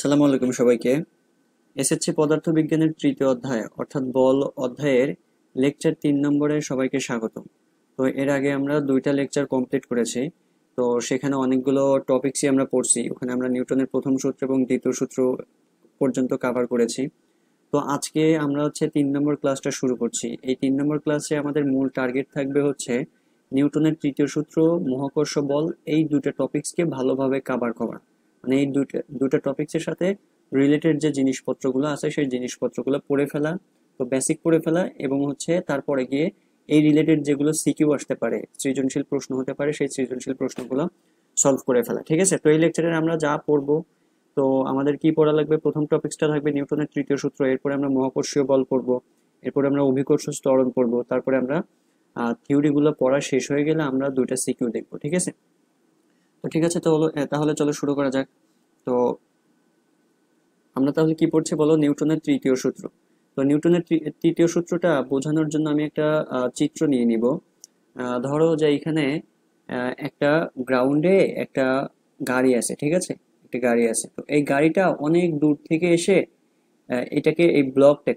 আসসালামু আলাইকুম সবাইকে। এসএসসি পদার্থবিজ্ঞানের তৃতীয় অধ্যায় অর্থাৎ বল অধ্যায়ের লেকচার 3 নম্বরে সবাইকে স্বাগত। তো এর আগে আমরা 2টা লেকচার কমপ্লিট করেছি। তো সেখানে অনেকগুলো টপিকসই আমরা পড়ছি। ওখানে আমরা নিউটনের প্রথম সূত্র এবং দ্বিতীয় সূত্র পর্যন্ত কভার করেছি। তো আজকে আমরা 3 নম্বর ক্লাসটা শুরু করছি। এই 3 নম্বর ক্লাসে আমাদের মূল টার্গেট থাকবে নিউটনের তৃতীয় সূত্র, মহাকর্ষ বল, এই দুটো টপিকসকে ভালোভাবে কভার করা। মানে এই দুটো টপিকসের সাথে রিলেটেড যে জিনিসপত্রগুলো আছে সেই জিনিসপত্রগুলো পড়ে ফেলা, তো বেসিক পড়ে ফেলা, এবং তারপরে গিয়ে এই রিলেটেড যেগুলো সিকিউ আসতে পারে, সৃজনশীল প্রশ্ন হতে পারে, সেই সৃজনশীল প্রশ্নগুলো সলভ করে ফেলা। ঠিক আছে? তো এই লেকচারে আমরা যা পড়বো, তো আমাদের কি পড়া লাগবে? প্রথম টপিকসটা থাকবে নিউটনের তৃতীয় সূত্র, এরপরে আমরা মহাকর্ষীয় বল পড়বো, এরপরে আমরা অভিকর্ষ ত্বরণ পড়বো, তারপরে আমরা থিওরিগুলো পড়া শেষ হয়ে গেলে আমরা 2টা সিকিউ দেখবো। ঠিক আছে? তো ঠিক আছে, তো তাহলে চলো শুরু করা যাক। তো আমরা তাহলে কি পড়ছি বলো? নিউটনের তৃতীয় সূত্র। তো নিউটনের তৃতীয় সূত্রটা বোঝানোর জন্য আমি একটা চিত্র নিয়ে নিব। ধরো যে এখানে একটা গ্রাউন্ডে একটা গাড়ি আছে, ঠিক আছে? একটা গাড়ি আছে, তো এই গাড়িটা অনেক দূর থেকে এসে এটাকে, এই ব্লকটা,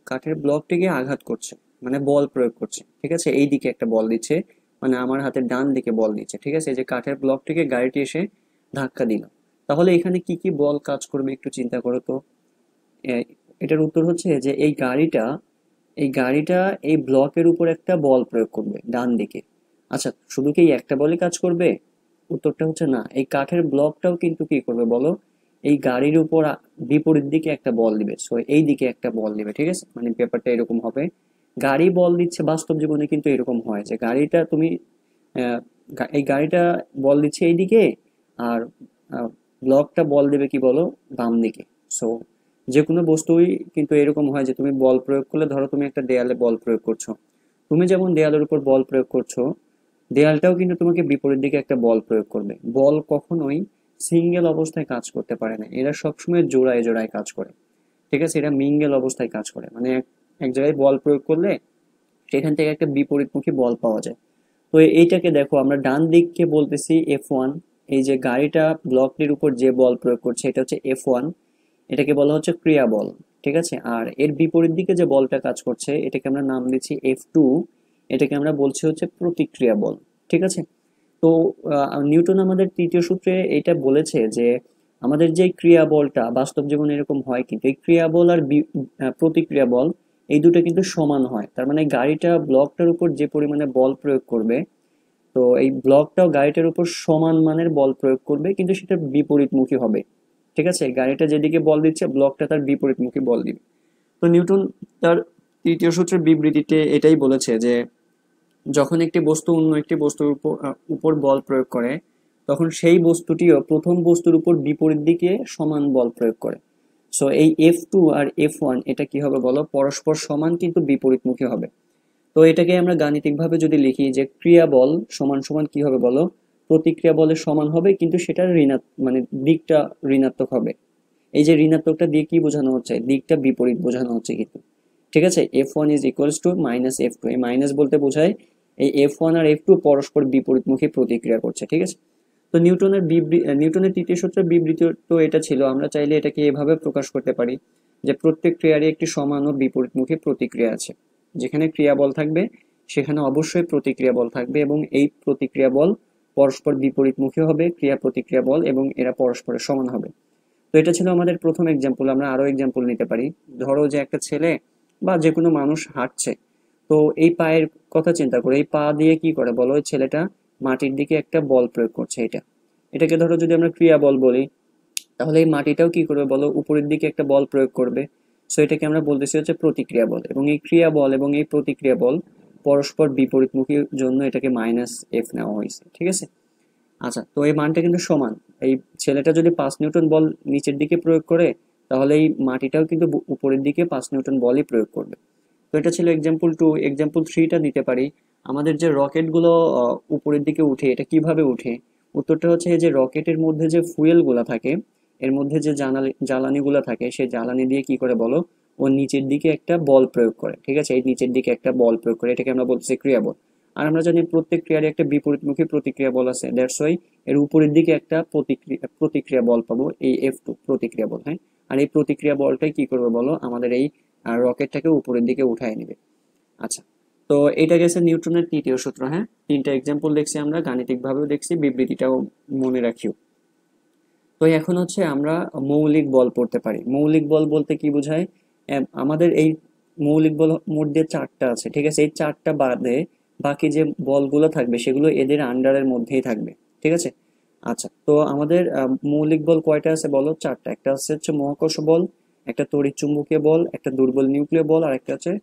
কাঠের ব্লকটিকে আঘাত করছে, মানে বল প্রয়োগ করছে। ঠিক আছে? এই দিকে একটা বল দিচ্ছে, মানে আমার হাতের ডান দিকে বল দিচ্ছে। ঠিক আছে? এই যে কাঠের ব্লকটিকে গাড়িটি এসে ধাক্কা দিল, তাহলে এখানে কি কি বল কাজ করবে একটু চিন্তা করো তো। এ- এটার উত্তর হচ্ছে যে এই গাড়িটা এই ব্লকের উপর একটা বল প্রয়োগ করবে ডান দিকে। আচ্ছা, শুধু কি এই একটা বলই কাজ করবে? উত্তরটা হচ্ছে না, এই কাঠের ব্লকটাও কিন্তু কি করবে বলো, এই গাড়ির উপর বিপরীত দিকে একটা বল দিবে। সো এই দিকে একটা বল দিবে। ঠিক আছে? মানে ব্যাপারটা এরকম হবে। গাড়ি বল দিচ্ছে, বাস্তব জীবনে কিন্তু এরকম হয় যে গাড়িটা তুমি এই গাড়িটা বল দিচ্ছে এইদিকে, আর ব্লকটা বল দেবে কি বলো, বাম দিকে। সো যে কোনো বস্তুই কিন্তু এরকম হয় যে তুমি বল প্রয়োগ করলে, ধরো তুমি একটা দেয়ালে বল প্রয়োগ করছো, তুমি যেমন দেয়ালের উপর বল প্রয়োগ করছো, দেয়ালটাও কিন্তু তোমাকে বিপরীত দিকে একটা বল প্রয়োগ করবে। বল কখনোই সিঙ্গেল অবস্থায় কাজ করতে পারে না, এরা সবসময় জোড়ায় জোড়ায় কাজ করে। ঠিক আছে? এরা মিঙ্গেল অবস্থায় কাজ করে, মানে এক জায়গায় বল প্রয়োগ করলে সেখান থেকে একটা বিপরীতমুখী বল পাওয়া যায়। তো এইটাকে দেখো, আমরা ডান দিককে বলতেছি F1। এই যে গাড়িটা ব্লকটির উপর যে বল প্রয়োগ করছে এটা হচ্ছে F1, এটাকে বলা হচ্ছে ক্রিয়া বল। ঠিক আছে? আর এর বিপরীত দিকে যে বলটা কাজ করছে এটাকে আমরা নাম দিচ্ছি F2, এটাকে আমরা বলছি প্রতিক্রিয়া বল। ঠিক আছে? তো নিউটন আমাদের তৃতীয় সূত্রে এটা বলেছে যে আমাদের যে ক্রিয়া বলটা, বাস্তব জীবনে এরকম হয় কিন্তু, এই ক্রিয়া বল আর প্রতিক্রিয়া বল, এই দুটো কিন্তু সমান হয়। তার মানে গাড়িটা ব্লকটার উপর যে পরিমাণে বল প্রয়োগ করবে, তো এই ব্লকটাও গাড়িটার উপর সমান মানের বল প্রয়োগ করবে, কিন্তু সেটা বিপরীতমুখী হবে। ঠিক আছে? গাড়িটা যেদিকে বল দিচ্ছে ব্লকটা তার বিপরীতমুখী বল দিবে। তো নিউটন তার তৃতীয় সূত্রের বিবৃতিতে এটাই বলেছে যে যখন একটি বস্তু অন্য একটি বস্তুর উপর বল প্রয়োগ করে, তখন সেই বস্তুটিও প্রথম বস্তুর উপর বিপরীত দিকে সমান বল প্রয়োগ করে। সো এই F2 আর F1 এটা কি হবে বলো, পরস্পর সমান কিন্তু বিপরীতমুখী হবে। তো এটাকে আমরা গাণিতিকভাবে যদি লিখি যে ক্রিয়া বল সমান সমান কি হবে বলো, প্রতিক্রিয়া বলের সমান হবে, কিন্তু সেটার মানে দিকটা ঋণাত্মক হবে। এই যে ঋণাত্মকটা দিয়ে কি বোঝানো হচ্ছে, দিকটা বিপরীত বোঝানো হচ্ছে কিন্তু। ঠিক আছে? F1 is equals to minus F2, এই মাইনাস বলতে বোঝায় এই F1 আর F2 পরস্পর বিপরীতমুখী প্রতিক্রিয়া করছে। ঠিক আছে? তো নিউটনের তৃতীয় সূত্রের বিবৃতি তো এটা ছিল। আমরা চাইলে এটাকে এভাবে প্রকাশ করতে পারি যে প্রত্যেক ক্রিয়ারই একটি সমান ও বিপরীতমুখী প্রতিক্রিয়া আছে। যেখানে ক্রিয়া বল থাকবে সেখানে অবশ্যই প্রতিক্রিয়া বল থাকবে, এবং এই প্রতিক্রিয়া বল পরস্পর বিপরীতমুখী হবে ক্রিয়া প্রতিক্রিয়া বল, এবং এরা পরস্পরের সমান হবে। তো এটা ছিল আমাদের প্রথম এক্সাম্পল। আমরা আরো এক্সাম্পল নিতে পারি। ধরো যে একটা ছেলে বা যে কোনো মানুষ হাঁটছে, তো এই পায়ের কথা চিন্তা করে, এই পা দিয়ে কি করে বলো, ওই ছেলেটা মাটির দিকে একটা বল প্রয়োগ করছে। এটাকে ধরো যদি আমরা ক্রিয়া বল বলি, তাহলে এই মাটিটাও কি করবে বলো, উপরের দিকে একটা বল প্রয়োগ করবে। সো এটাকে আমরা বলতেছি প্রতিক্রিয়া বল, এবং এই ক্রিয়া বল এবং এই প্রতিক্রিয়া বল পরস্পর বিপরীতমুখীর জন্য এটাকে মাইনাস F নেওয়া হয়েছে। ঠিক আছে? আচ্ছা, তো এই মানটা কিন্তু সমান। এই ছেলেটা যদি 5 নিউটন বল নিচের দিকে প্রয়োগ করে, তাহলে এই মাটিটাও কিন্তু উপরের দিকে 5 নিউটন বলই প্রয়োগ করবে। তো এটা ছিল এক্সাম্পল 2। এক্সাম্পল 3টা নিতে পারি। আমাদের যে রকেট গুলো উপরের দিকে উঠে, এটা কিভাবে উঠে? উত্তরটা হচ্ছে এই যে রকেটের মধ্যে যে ফুয়েল গুলা থাকে, এর মধ্যে যে জ্বালানি গুলা থাকে, সেই জ্বালানি দিয়ে কি করে বলো, ও নিচের দিকে একটা বল প্রয়োগ করে। ঠিক আছে? এই নিচের দিকে একটা বল প্রয়োগ করে, এটাকে আমরা বলতেছি ক্রিয়া বল। আর আমরা জানি প্রত্যেক ক্রিয়ারই একটা বিপরীতমুখী প্রতিক্রিয়া বল আছে, দ্যাটস ওয়াই এর উপরের দিকে একটা প্রতিক্রিয়া বল পাবো, এই F2 প্রতিক্রিয়া বল। হ্যাঁ, আর এই প্রতিক্রিয়া বলটাই কি করবে বলো, আমাদের এই রকেটটাকে উপরের দিকে উঠায় নেবে। আচ্ছা, তো এটা গেছে নিউটনের তৃতীয় সূত্র। হ্যাঁ, তিনটা এক্সাম্পল দেখছি আমরা, গাণিতিক ভাবেও দেখছি, বিবৃতিটাও মনে রাখিও। তো এখন হচ্ছে আমরা মৌলিক বল পড়তে পারি। মৌলিক বল বলতে কি বোঝায়, আমাদের এই মৌলিক বল মোট দিয়ে চারটা আছে, ঠিক আছে, এই চারটা বাদে বাকি যে বলগুলো থাকবে সেগুলো এদের আন্ডারের মধ্যেই থাকবে, ঠিক আছে। আচ্ছা, তো আমাদের মৌলিক বল কয়টা আছে বলো, চারটা। একটা হচ্ছে মহাকর্ষ বল, একটা তড়িৎ চুম্বকীয় বল, একটা দুর্বল নিউক্লিয় বল, আর একটা হচ্ছে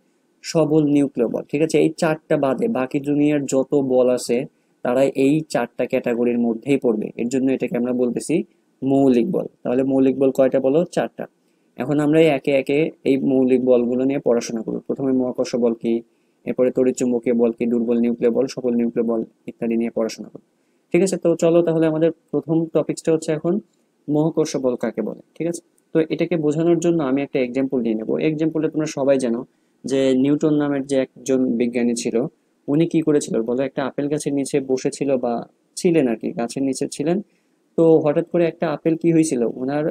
সবল নিউক্লিয় বল, ঠিক আছে। এই চারটা বাদে বাকি দুনিয়ার যত বল আছে তারা এই চারটা ক্যাটাগরির মধ্যেই পড়বে, এর জন্য এটাকে আমরা বলতেছি মৌলিক বল। তাহলে মৌলিক বল কয়টা বলো, চারটা। এখন আমরা এই একে একে এই মৌলিক বলগুলো নিয়ে পড়াশোনা করব। প্রথমে মহাকর্ষ বল কি, এরপরে তড়িৎ চুম্বকীয় বল কি, দুর্বল নিউক্লিয় বল, সবল নিউক্লিয় বল ইত্যাদি নিয়ে পড়াশোনা করব, ঠিক আছে। তো চলো তাহলে আমাদের প্রথম টপিকসটা হচ্ছে এখন মহাকর্ষ বল কাকে বলে, ঠিক আছে। তো এটাকে বোঝানোর জন্য আমি একটা এক্সাম্পল নিয়ে নেবো। এক্সাম্পলে তোমরা সবাই জানো যে নিউটন নামের যে একজন বিজ্ঞানী ছিল, উনি কি করেছিল বলো, একটা আপেল গাছের নিচে বসেছিল বা ছিলেন আর কি, গাছের নিচে ছিলেন। তো হঠাৎ করে একটা আপেল কি হয়েছিল, ওনার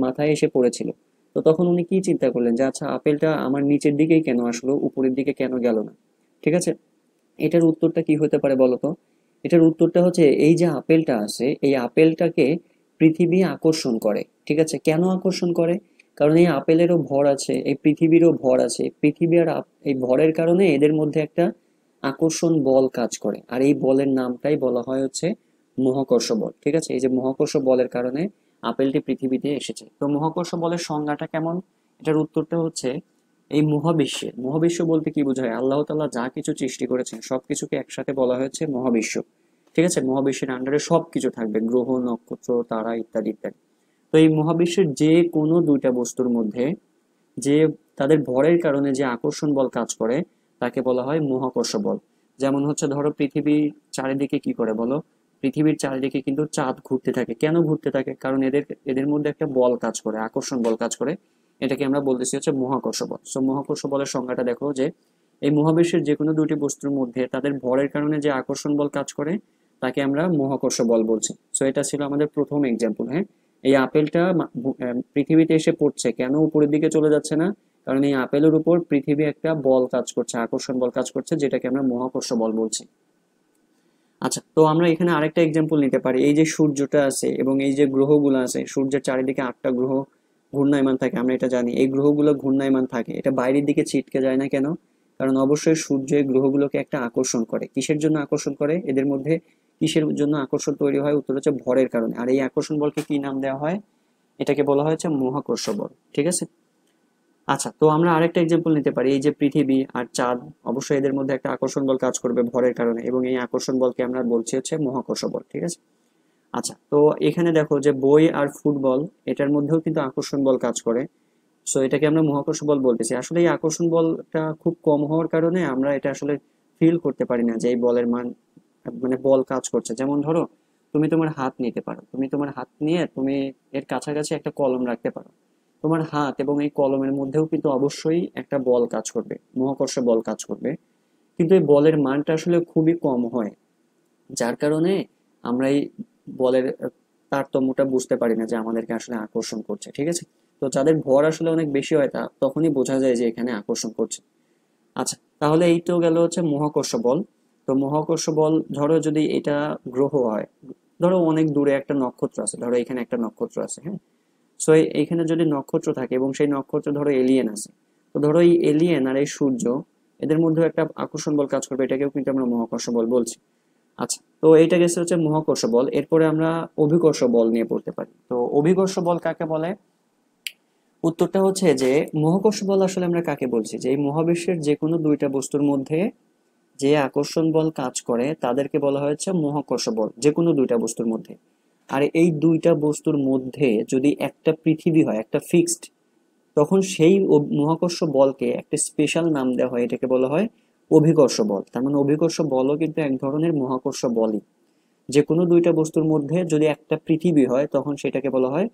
মাথায় এসে পড়েছিল। তো তখন উনি কি চিন্তা করলেন যে আচ্ছা আপেলটা আমার নিচের দিকেই কেন আসলো, উপরের দিকে কেন গেল না, ঠিক আছে। এটার উত্তরটা কি হতে পারে বলতো, এটার উত্তরটা হচ্ছে এই যে আপেলটা আছে, এই আপেলটাকে পৃথিবী আকর্ষণ করে, ঠিক আছে। কেন আকর্ষণ করে, কারণ এই আপেলেরও ভর আছে, এই পৃথিবীরও ভর আছে, পৃথিবী আর এই ভরের কারণে এদের মধ্যে একটা আকর্ষণ বল কাজ করে, আর এই বলের নামটাই বলা হয় হচ্ছে মহাকর্ষ বল, ঠিক আছে। এই যে মহাকর্ষ বলের কারণে আপেলটি পৃথিবীতে এসেছে। তো মহাকর্ষ বলের সংজ্ঞাটা কেমন, এটার উত্তরটা হচ্ছে এই মহাবিশ্ব বলতে কি বোঝায়, আল্লাহ তাআলা যা কিছু সৃষ্টি করেছেন সবকিছুকে একসাথে বলা হয়েছে মহাবিশ্ব, ঠিক আছে। মহাবিশ্বের আন্ডারে সবকিছু থাকবে, গ্রহ, নক্ষত্র, তারা ইত্যাদি ইত্যাদি। তো এই মহাবিশ্বের যে কোনো দুইটা বস্তুর মধ্যে যে তাদের ভরের কারণে যে আকর্ষণ বল কাজ করে তাকে বলা হয় মহাকর্ষ বল। যেমন হচ্ছে ধরো পৃথিবীর চারিদিকে কি করে বলো, পৃথিবীর চারিদিকে কিন্তু চাঁদ ঘুরতে থাকে। কেন ঘুরতে থাকে, কারণ এদের এদের মধ্যে একটা বল কাজ করে, আকর্ষণ বল কাজ করে। এটাকে আমরা বলতেছি হচ্ছে মহাকর্ষ বল। সো মহাকর্ষ বলের সংজ্ঞাটা দেখো যে এই মহাবিশ্বের যে কোনো দুটি বস্তুর মধ্যে তাদের ভরের কারণে যে আকর্ষণ বল কাজ করে তাকে আমরা মহাকর্ষ বল বলছি। সো এটা ছিল আমাদের প্রথম এক্সাম্পল। হ্যাঁ, এই আপেলটা পৃথিবীতে এসে পড়ছে, কেন উপরের দিকে চলে যাচ্ছে না, কারণ এই আপেলের উপর পৃথিবী একটা বল কাজ করছে, আকর্ষণ বল কাজ করছে, যেটাকে আমরা মহাকর্ষ বল বলছি। আচ্ছা, তো আমরা এখানে আরেকটা এক্সাম্পল নিতে পারি। এই যে সূর্যটা আছে এবং এই যে গ্রহগুলো আছে, সূর্যের চারিদিকে 8টা গ্রহ ঘূর্ণায়মান থাকে, আমরা এটা জানি। এই গ্রহগুলো ঘূর্ণায়মান থাকে, এটা বাইরের দিকে ছিটকে যায় না কেন, কারণ অবশ্যই সূর্য এই গ্রহগুলোকে একটা আকর্ষণ করে। কিসের জন্য আকর্ষণ করে, এদের মধ্যে কিসের জন্য আকর্ষণ তৈরি হয়, উত্তর হচ্ছে ভরের কারণে। আর এই আকর্ষণ বলকে কি নাম দেওয়া হয়, এটাকে বলা হয়েছে মহাকর্ষ বল, ঠিক আছে। আচ্ছা, তো আমরা আরেকটা এক্সাম্পল নিতে পারি। এই যে পৃথিবী আর চাঁদ, অবশ্যই এদের মধ্যে একটা আকর্ষণ বল কাজ করবে ভরের কারণে, এবং এই আকর্ষণ বলকে আমরা বলছি হচ্ছে মহাকর্ষ বল, ঠিক আছে। আচ্ছা, তো এখানে দেখো যে বই আর ফুটবল, এটার মধ্যেও কিন্তু আকর্ষণ বল কাজ করে। সো এটাকে আমরা মহাকর্ষ বল বলতেছি। আসলে এই আকর্ষণ বলটা খুব কম হওয়ার কারণে আমরা এটা আসলে ফিল করতে পারি না যে এই বলের মান, মানে বল কাজ করছে। যেমন ধরো তুমি তোমার হাত নিতে পারো, তুমি তোমার হাত নিয়ে তুমি এর কাছাকাছি একটা কলম রাখতে পারো, তোমার হাত এবং এই কলমের মধ্যেও কিন্তু অবশ্যই একটা বল কাজ করবে, মহাকর্ষ বল কাজ করবে। কিন্তু এই বলের মানটা আসলে খুবই কম হয়, যার কারণে আমরা এই বলের তারতম্যটা বুঝতে পারি না যে আমাদেরকে আসলে আকর্ষণ করছে, ঠিক আছে। তো যাদের ভর আসলে অনেক বেশি হয় তা তখনই বোঝা যায় যে এখানে আকর্ষণ করছে। আচ্ছা, তাহলে এই তো গেল হচ্ছে মহাকর্ষ বল। তো মহাকর্ষ বল ধরো যদি এটা গ্রহ হয়, ধরো অনেক দূরে একটা নক্ষত্র আছে, ধরো এখানে একটা নক্ষত্র আছে, হ্যাঁ। সো এইখানে যদি নক্ষত্র থাকে এবং সেই নক্ষত্র ধরো এলিয়েন আছে, তো ধরো এই এলিয়েন আর এই সূর্য, এদের মধ্যে একটা আকর্ষণ বল কাজ করবে, এটাকেও কিন্তু আমরা মহাকর্ষ বল বলছি। আচ্ছা, তো এইটা গেছে হচ্ছে মহাকর্ষ বল। এরপরে আমরা অভিকর্ষ বল নিয়ে পড়তে পারি। তো অভিকর্ষ বল কাকে বলে, উত্তরটা হচ্ছে যে মহাকর্ষ বল আসলে আমরা কাকে বলছি, যে এই মহাবিশ্বের যে কোনো দুইটা বস্তুর মধ্যে যে আকর্ষণ বল কাজ করে তাদেরকে বলা হয়েছে মহাকর্ষ বল, যে কোনো দুইটা বস্তুর মধ্যে। আর এই দুইটা বস্তুর মধ্যে যদি একটা পৃথিবী হয়, একটা ফিক্সড, তখন সেই মহাকর্ষ বলকে একটা স্পেশাল নাম দেওয়া হয়, এটাকে বলা হয় অভিকর্ষ বল। তার মানে অভিকর্ষ বলও কিন্তু এক ধরনের মহাকর্ষ বলই। যে কোনো দুইটা বস্তুর মধ্যে যদি একটা পৃথিবী হয় তখন সেটাকে বলা হয়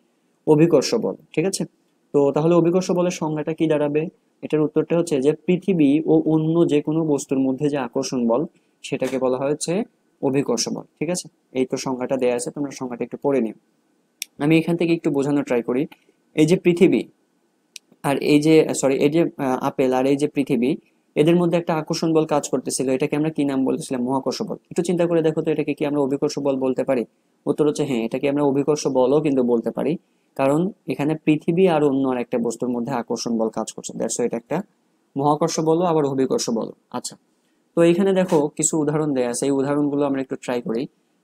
অভিকর্ষ বল, ঠিক আছে। তো তাহলে অভিকর্ষ বলের সংজ্ঞাটা কি দাঁড়াবে, এটার উত্তরটা হচ্ছে যে পৃথিবী ও অন্য যে কোনো বস্তুর মধ্যে যে আকর্ষণ বল, সেটাকে বলা হয় হচ্ছে অভিকর্ষ বল। ঠিক আছে, এই তো সংজ্ঞাটা দেয়া আছে, তোমরা সংজ্ঞাটা একটু পড়ে নিও। আমি এখান থেকে একটু বোঝানোর ট্রাই করি। এই যে পৃথিবী আর এই যে সরি এই যে আপেল আর এই যে পৃথিবী, এদের মধ্যে একটা আকর্ষণ বল কাজ করতেছিল, এটাকে আমরা কি নাম বলতেছিলাম? মহাকর্ষ বল। একটু চিন্তা করে দেখো তো, এটাকে কি আমরা অভিকর্ষ বল বলতে পারি? উত্তর হচ্ছে হ্যাঁ, এটাকে আমরা অভিকর্ষ বলও কিন্তু বলতে পারি, কারণ এখানে পৃথিবী আর অন্য আর একটা বস্তুর মধ্যে আকর্ষণ বল কাজ করছে, দ্যাটস এটা একটা মহাকর্ষ বলও আবার অভিকর্ষ বল। আচ্ছা, তো এখানে দেখো কিছু উদাহরণ দেয়া আছে, এই উদাহরণগুলো আমরা একটু ট্রাই করি।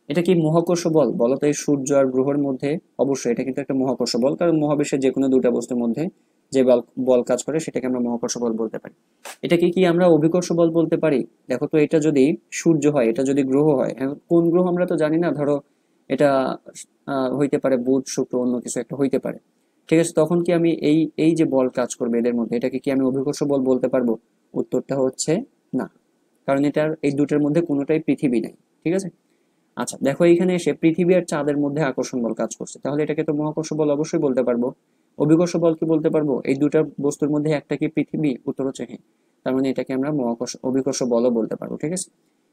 এটা কি মহাকর্ষ বল বলো তো? এই সূর্য আর গ্রহের মধ্যে অবশ্যই এটা কিন্তু একটা মহাকর্ষ বল, কারণ মহাবিশ্বের যে কোনো দুটা বস্তুর মধ্যে যে বল বল কাজ করে সেটাকে আমরা মহাকর্ষ বল বলতে পারি। এটাকে কি আমরা অভিকর্ষ বল বলতে পারি? দেখো তো, এটা যদি সূর্য হয়, এটা যদি গ্রহ হয়, এখন কোন গ্রহ আমরা তো জানি না, ধরো এটা হইতে পারে বুধ শুক্র অন্য কিছু একটা হইতে পারে। ঠিক আছে, তখন কি আমি এই এই যে বল কাজ করবে এদের মধ্যে, এটাকে কি আমি অভিকর্ষ বল বলতে পারবো? উত্তরটা হচ্ছে না, কারণ এটার এই দুটোর মধ্যে কোনোটাই পৃথিবী নাই। ঠিক আছে, আচ্ছা দেখো, এইখানে এসে পৃথিবী আর চাঁদের মধ্যে আকর্ষণ বল কাজ করছে, তাহলে এটাকে তো মহাকর্ষ বল অবশ্যই বলতে পারবো। অভিকর্ষ বল কি বলতে পারবো? এই দুটা বস্তুর মধ্যে একটা কি পৃথিবী? উত্তর হচ্ছে হ্যাঁ, তার মানে এটাকে আমরা অভিকর্ষ বলও বলতে পারবো। ঠিক আছে,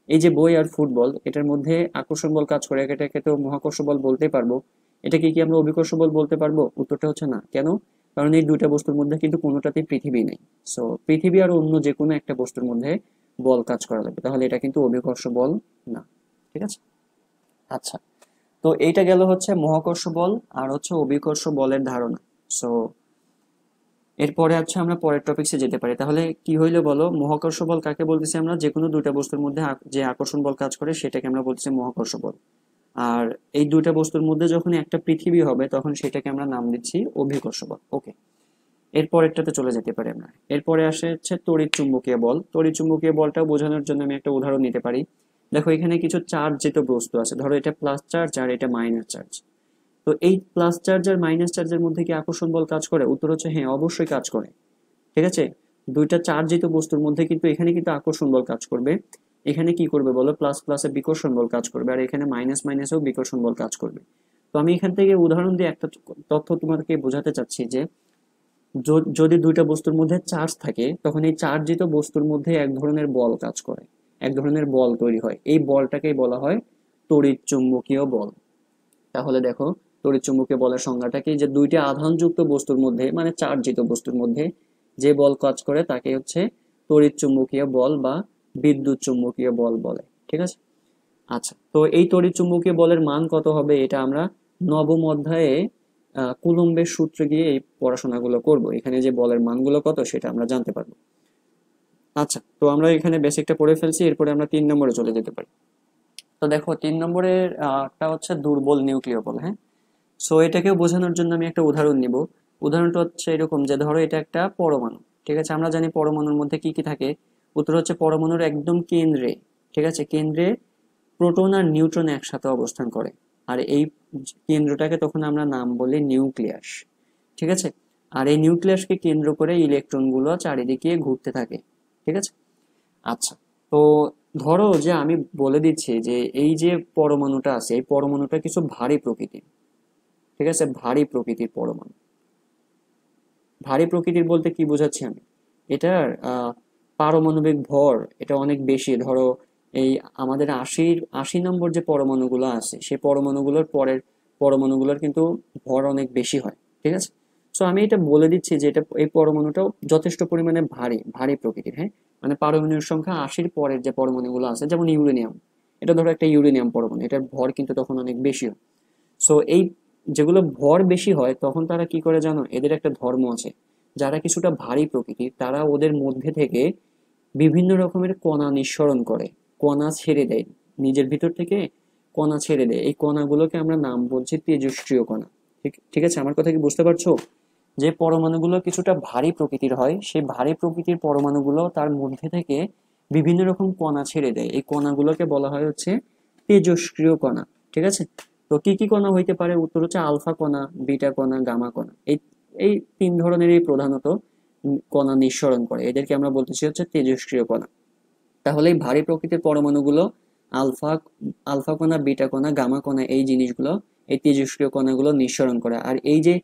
এই যে বই আর ফুটবল, এটার মধ্যে আকর্ষণ বল কাজ করে, এটাকে তো মহাকর্ষ বল বলতেই পারবো। এটাকে কি আমরা অভিকর্ষ বল বলতে পারবো? উত্তরটা হচ্ছে না। কেন? কারণ এই দুইটা বস্তুর মধ্যে কিন্তু কোনোটাতেই পৃথিবী নেই। সো পৃথিবী আর অন্য যে কোনো একটা বস্তুর মধ্যে বল কাজ করা লাগবে, তাহলে এটা কিন্তু অভিকর্ষ বল না। ঠিক আছে, আচ্ছা, তো এইটা গেল হচ্ছে মহাকর্ষ বল আর হচ্ছে অভিকর্ষ বলের ধারণা। সো এরপরে হচ্ছে আমরা পরের টপিকসে যেতে পারি। তাহলে কি হইলো বলো? মহাকর্ষ বল কাকে বলতেছি আমরা? যে কোনো দুইটা বস্তুর মধ্যে যে আকর্ষণ বল কাজ করে সেটাকে আমরা বলতেছি মহাকর্ষ বল। আর এই দুইটা বস্তুর মধ্যে যখন একটা পৃথিবী হবে তখন সেটাকে আমরা নাম দিচ্ছি অভিকর্ষ বল। ওকে, এরপরেরটাতে চলে যেতে পারি আমরা। এরপরে আসে হচ্ছে তড়িৎ চুম্বকীয় বল। তড়িৎ চুম্বকীয় বলটাও বোঝানোর জন্য আমি একটা উদাহরণ নিতে পারি। দেখো, এখানে কিছু চার্জিত বস্তু আছে, ধরো এটা প্লাস চার্জ আর এটা মাইনাস চার্জ। তো এই প্লাস চার্জ আর মাইনাস চার্জের মধ্যে কি আকর্ষণ বল কাজ করে? উত্তর হচ্ছে হ্যাঁ, অবশ্যই কাজ করে। ঠিক আছে, দুইটা চার্জিত বস্তুর মধ্যে কিন্তু এখানে কিন্তু আকর্ষণ বল কাজ করবে। এখানে কি করবে বলো? প্লাস প্লাসে বিকর্ষণ বল কাজ করবে, আর এখানে মাইনাস মাইনাসেও বিকর্ষণ বল কাজ করবে। তো আমি এখান থেকে উদাহরণ দিয়ে একটা তথ্য তোমাকে বোঝাতে চাচ্ছি যে যদি দুইটা বস্তুর মধ্যে চার্জ থাকে তখন এই চার্জিত বস্তুর মধ্যে এক ধরনের বল কাজ করে, এক ধরনের বল তৈরি হয়, এই বলটাকেই বলা হয় তড়িৎ চুম্বকীয় বল। তাহলে দেখো, তড়িৎ চুম্বকীয় বলের সংজ্ঞাটা কি? যে দুইটা আধানযুক্ত বস্তুর মধ্যে মানে চার্জিত বস্তুর মধ্যে যে বল কাজ করে তাকে হচ্ছে তড়িৎ চুম্বকীয় বল বা বিদ্যুৎ চুম্বকীয় বল বলে। ঠিক আছে, আচ্ছা, তো এই তড়িৎ চুম্বকীয় বলের মান কত হবে এটা আমরা নবম অধ্যায়ে কুলম্বের সূত্রে গিয়ে এই পড়াশোনাগুলো করব, এখানে যে বলের মানগুলো কত সেটা আমরা জানতে পারবো। আচ্ছা, তো আমরা এখানে বেসিকটা পড়ে ফেলছি, এরপরে আমরা 3 নম্বরে চলে যেতে পারি। তো দেখো, 3 নম্বরের টা হচ্ছে দুর্বল নিউক্লিয় বল। হ্যাঁ, সো এটাকেও বোঝানোর জন্য আমি একটা উদাহরণ নিব। উদাহরণটা হচ্ছে এরকম যে ধরো এটা একটা পরমাণু। ঠিক আছে, আমরা জানি পরমাণুর মধ্যে কি কি থাকে। উত্তর হচ্ছে পরমাণুর একদম কেন্দ্রে, ঠিক আছে, কেন্দ্রে প্রোটন আর নিউট্রন একসাথে অবস্থান করে, আর এই কেন্দ্রটাকে তখন আমরা নাম বলি নিউক্লিয়াস। ঠিক আছে, আর এই নিউক্লিয়াসকে কেন্দ্র করে ইলেকট্রনগুলো চারিদিকে ঘুরতে থাকে। ঠিক আছে, আচ্ছা, তো ধরো যে আমি বলে দিচ্ছি যে এই যে পরমাণুটা আছে এই পরমাণুটা কিছু ভারী প্রকৃতির। ঠিক আছে, ভারী প্রকৃতির পরমাণু। ভারী প্রকৃতির বলতে কি বোঝাচ্ছি আমি? এটার পারমাণবিক ভর এটা অনেক বেশি। ধরো এই আমাদের 80 নম্বর যে পরমাণুগুলো আছে সেই পরমাণুগুলোর পরের পরমাণুগুলোর কিন্তু ভর অনেক বেশি হয়। ঠিক আছে, সো আমি এটা বলে দিচ্ছি যে এটা এই পরমাণুটাও যথেষ্ট পরিমাণে ভারী ভারী প্রকৃতির। হ্যাঁ, মানে পারমাণবিক সংখ্যা 80-র পরের যে পরমাণুগুলো আছে, যেমন ইউরেনিয়াম, এটা ধরো একটা ইউরেনিয়াম পরমাণু, এটার ভর কিন্তু তখন অনেক বেশি হয়। সো এই যেগুলো ভর বেশি হয় তখন তারা কি করে জানো? এদের একটা ধর্ম আছে, যারা কিছুটা ভারী প্রকৃতির তারা ওদের মধ্যে থেকে বিভিন্ন রকমের কণা নিঃসরণ করে, কণা ছেড়ে দেয়, নিজের ভিতর থেকে কণা ছেড়ে দেয়। এই কণাগুলোকে আমরা নাম বলছি তেজস্ক্রিয় কণা। ঠিক ঠিক আছে, আমার কথা কি বুঝতে পারছো? যে পরমাণুগুলো কিছুটা ভারী প্রকৃতির হয়, সেই ভারী প্রকৃতির পরমাণুগুলো তার মধ্যে থেকে বিভিন্ন রকম কণা ছেড়ে দেয়, এই কণাগুলোকে বলা হয় হচ্ছে তেজস্ক্রিয় কণা। ঠিক আছে, তো কি কি কণা হইতে পারে? উত্তর হচ্ছে আলফা কণা, বিটা কণা, গামা কণা। এই এই 3 ধরনেরই প্রধানত কণা নিঃসরণ করে, এদেরকে আমরা বলতেছি হচ্ছে তেজস্ক্রিয় কণা। তাহলে এই ভারী প্রকৃতির পরমাণুগুলো আলফা আলফা কণা, বিটা কণা, গামা কণা এই জিনিসগুলো এই তেজস্ক্রিয় কণাগুলো নিঃসরণ করে। আর এই যে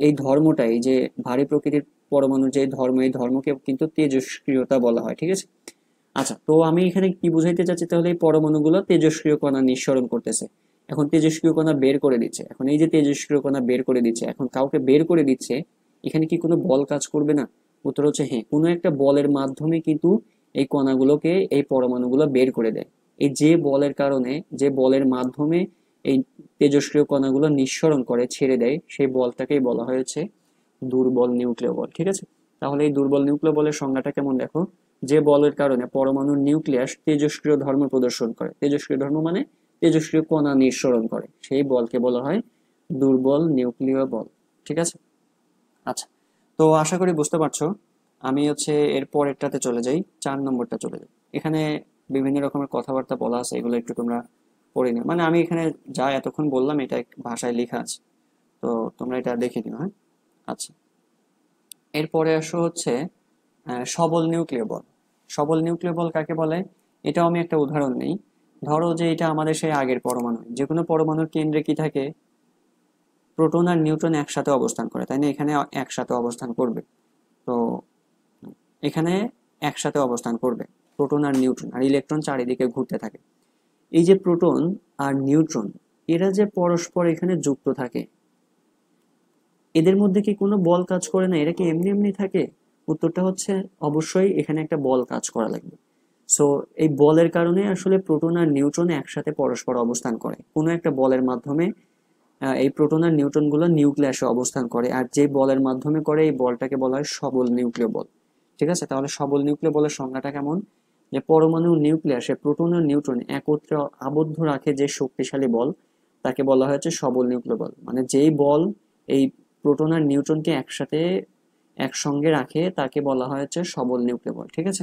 এই ধর্মটা, এই যে ভারী প্রকৃতির পরমাণুর যে ধর্ম, এই ধর্মকে কিন্তু তেজস্ক্রিয়তা বলা হয়। ঠিক আছে, আচ্ছা, তো আমি এখানে কি বুঝাইতে চাচ্ছি, তাহলে এই পরমাণুগুলো তেজস্ক্রিয় কণা নিঃসরণ করতেছে। এখন তেজস্ক্রিয় কণা বের করে দিচ্ছে, এখন এই যে তেজস্ক্রিয় কণা বের করে দিচ্ছে, এখন কাউকে বের করে দিচ্ছে, এখানে কি কোনো বল কাজ করবে না? উত্তর হচ্ছে হ্যাঁ, কোনো একটা বলের মাধ্যমে কিন্তু এই কণাগুলোকে, এই পরমাণুগুলো বের করে দেয়। এই যে বলের কারণে, যে বলের মাধ্যমে এই তেজস্ক্রিয় কণাগুলো নিঃসরণ করে, ছেড়ে দেয়, সেই বলটাকেই বলা হয়েছে দুর্বল নিউক্লিয় বল। ঠিক আছে, তাহলে এই দুর্বল নিউক্লিয় বলের সংজ্ঞাটা কেমন দেখো। যে বলের কারণে পরমাণুর নিউক্লিয়াস তেজস্ক্রিয় ধর্ম প্রদর্শন করে, তেজস্ক্রিয় ধর্ম মানে তেজস্ক্রিয় কণা নিঃসরণ করে, সেই বলকে বলা হয় দুর্বল নিউক্লিয় বল। ঠিক আছে। আচ্ছা, তো আশা করি বুঝতে পারছো। আমি এর পরেরটাতে চলে যাই, 4 নম্বরটা চলে যাই। এখানে বিভিন্ন রকমের কথাবার্তা বলা আছে, এগুলো একটু তোমরা পড়ে নিও। মানে আমি এখানে যা এতক্ষণ বললাম এটা এক ভাষায় লেখা আছে, তো তোমরা এটা দেখে নিও, হ্যাঁ। আচ্ছা, এরপরে সবল নিউক্লিয় বল। সবল নিউক্লিয় বল কাকে বলে, এটাও আমি একটা উদাহরণ নেই। ধরো যে এটা আমাদের সেই আগের পরমাণু, যে কোনো পরমাণুর কেন্দ্রে কি থাকে, প্রোটন আর নিউট্রন একসাথে অবস্থান করে, তাই না? এখানে একসাথে অবস্থান করবে। তো এখানে একসাথে অবস্থান করবে প্রোটন আর নিউট্রন, আর ইলেকট্রন চারিদিকে ঘুরতে থাকে। এই যে প্রোটন আর নিউট্রন, এরা যে পরস্পর এখানে যুক্ত থাকে, এদের মধ্যে কি কোনো বল কাজ করে না? এরা কি এমনি এমনি থাকে? উত্তরটা হচ্ছে অবশ্যই এখানে একটা বল কাজ করা লাগবে। সো এই বলের কারণে আসলে প্রোটন আর নিউট্রন একসাথে পরস্পর অবস্থান করে, কোনো একটা বলের মাধ্যমে। এই প্রোটন আর নিউট্রন গুলো নিউক্লিয়াসে অবস্থান করে, আর যে বলের মাধ্যমে করে এই বলটাকে বলা হয় সবল নিউক্লিয় বল। ঠিক আছে, তাহলে সবল নিউক্লিয় বলের সংজ্ঞাটা কেমন, যে পরমাণু নিউক্লিয়াসে প্রোটন ও নিউট্রন একত্রে আবদ্ধ রাখে যে শক্তিশালী বল, তাকে বলা হয়েছে সবল নিউক্লিয় বল। মানে যেই বল এই প্রোটন আর নিউট্রনকে একসঙ্গে রাখে, তাকে বলা হয়েছে সবল নিউক্লিয় বল। ঠিক আছে।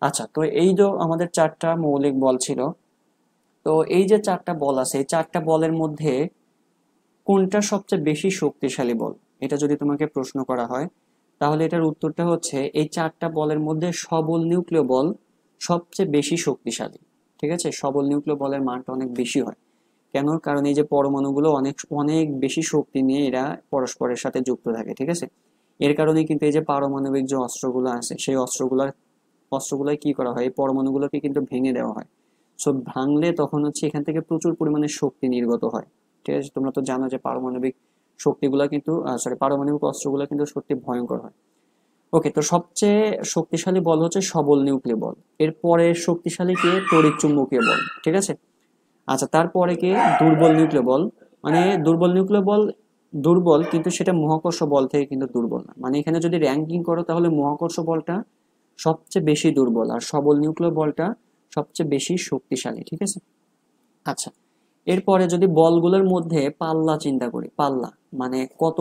আচ্ছা, তো এই তো আমাদের 4টা মৌলিক বল ছিল। তো এই যে 4টা বল আছে, এই 4টা বলের মধ্যে কোনটা সবচেয়ে বেশি শক্তিশালী বল, এটা যদি তোমাকে প্রশ্ন করা হয়, তাহলে এটার উত্তরটা হচ্ছে এই 4টা বলের মধ্যে সবল নিউক্লিয় বল সবচেয়ে বেশি শক্তিশালী। ঠিক আছে, সবল নিউক্লিয় বলের মানটা অনেক বেশি হয়। কেন? কারণ এই যে পরমাণুগুলো অনেক অনেক বেশি শক্তি নিয়ে এরা পরস্পরের সাথে যুক্ত থাকে। ঠিক আছে, এর কারণে কিন্তু এই যে পারমাণবিক যে অস্ত্রগুলো আছে, সেই অস্ত্রগুলোয় কি করা হয়, এই পরমাণুগুলোকে কিন্তু ভেঙে দেওয়া হয়। সো ভাঙলে তখন এখান থেকে প্রচুর পরিমাণে শক্তি নির্গত হয়। ঠিক আছে, তোমরা তো জানো যে পারমাণবিক শক্তিগুলো কিন্তু পারমাণবিক অস্ত্রগুলো কিন্তু সত্যি ভয়ঙ্কর হয়। ওকে, তো সবচেয়ে শক্তিশালী বল হচ্ছে সবল নিউক্লিয় বল। এরপরে শক্তিশালী কে, তড়িৎ চুম্বকীয় বল। ঠিক আছে। আচ্ছা, তারপরে কে, দুর্বল নিউক্লিয় বল। মানে দুর্বল নিউক্লিয় বল দুর্বল, কিন্তু সেটা মহাকর্ষ বল থেকে কিন্তু দুর্বল না। মানে এখানে যদি র্যাঙ্কিং করো, তাহলে মহাকর্ষ বলটা সবচেয়ে বেশি দুর্বল, আর সবল নিউক্লিয় বলটা সবচেয়ে বেশি শক্তিশালী। ঠিক আছে। আচ্ছা, এরপরে যদি বলগুলোর মধ্যে পাল্লা চিন্তা করি, পাল্লা মানে কত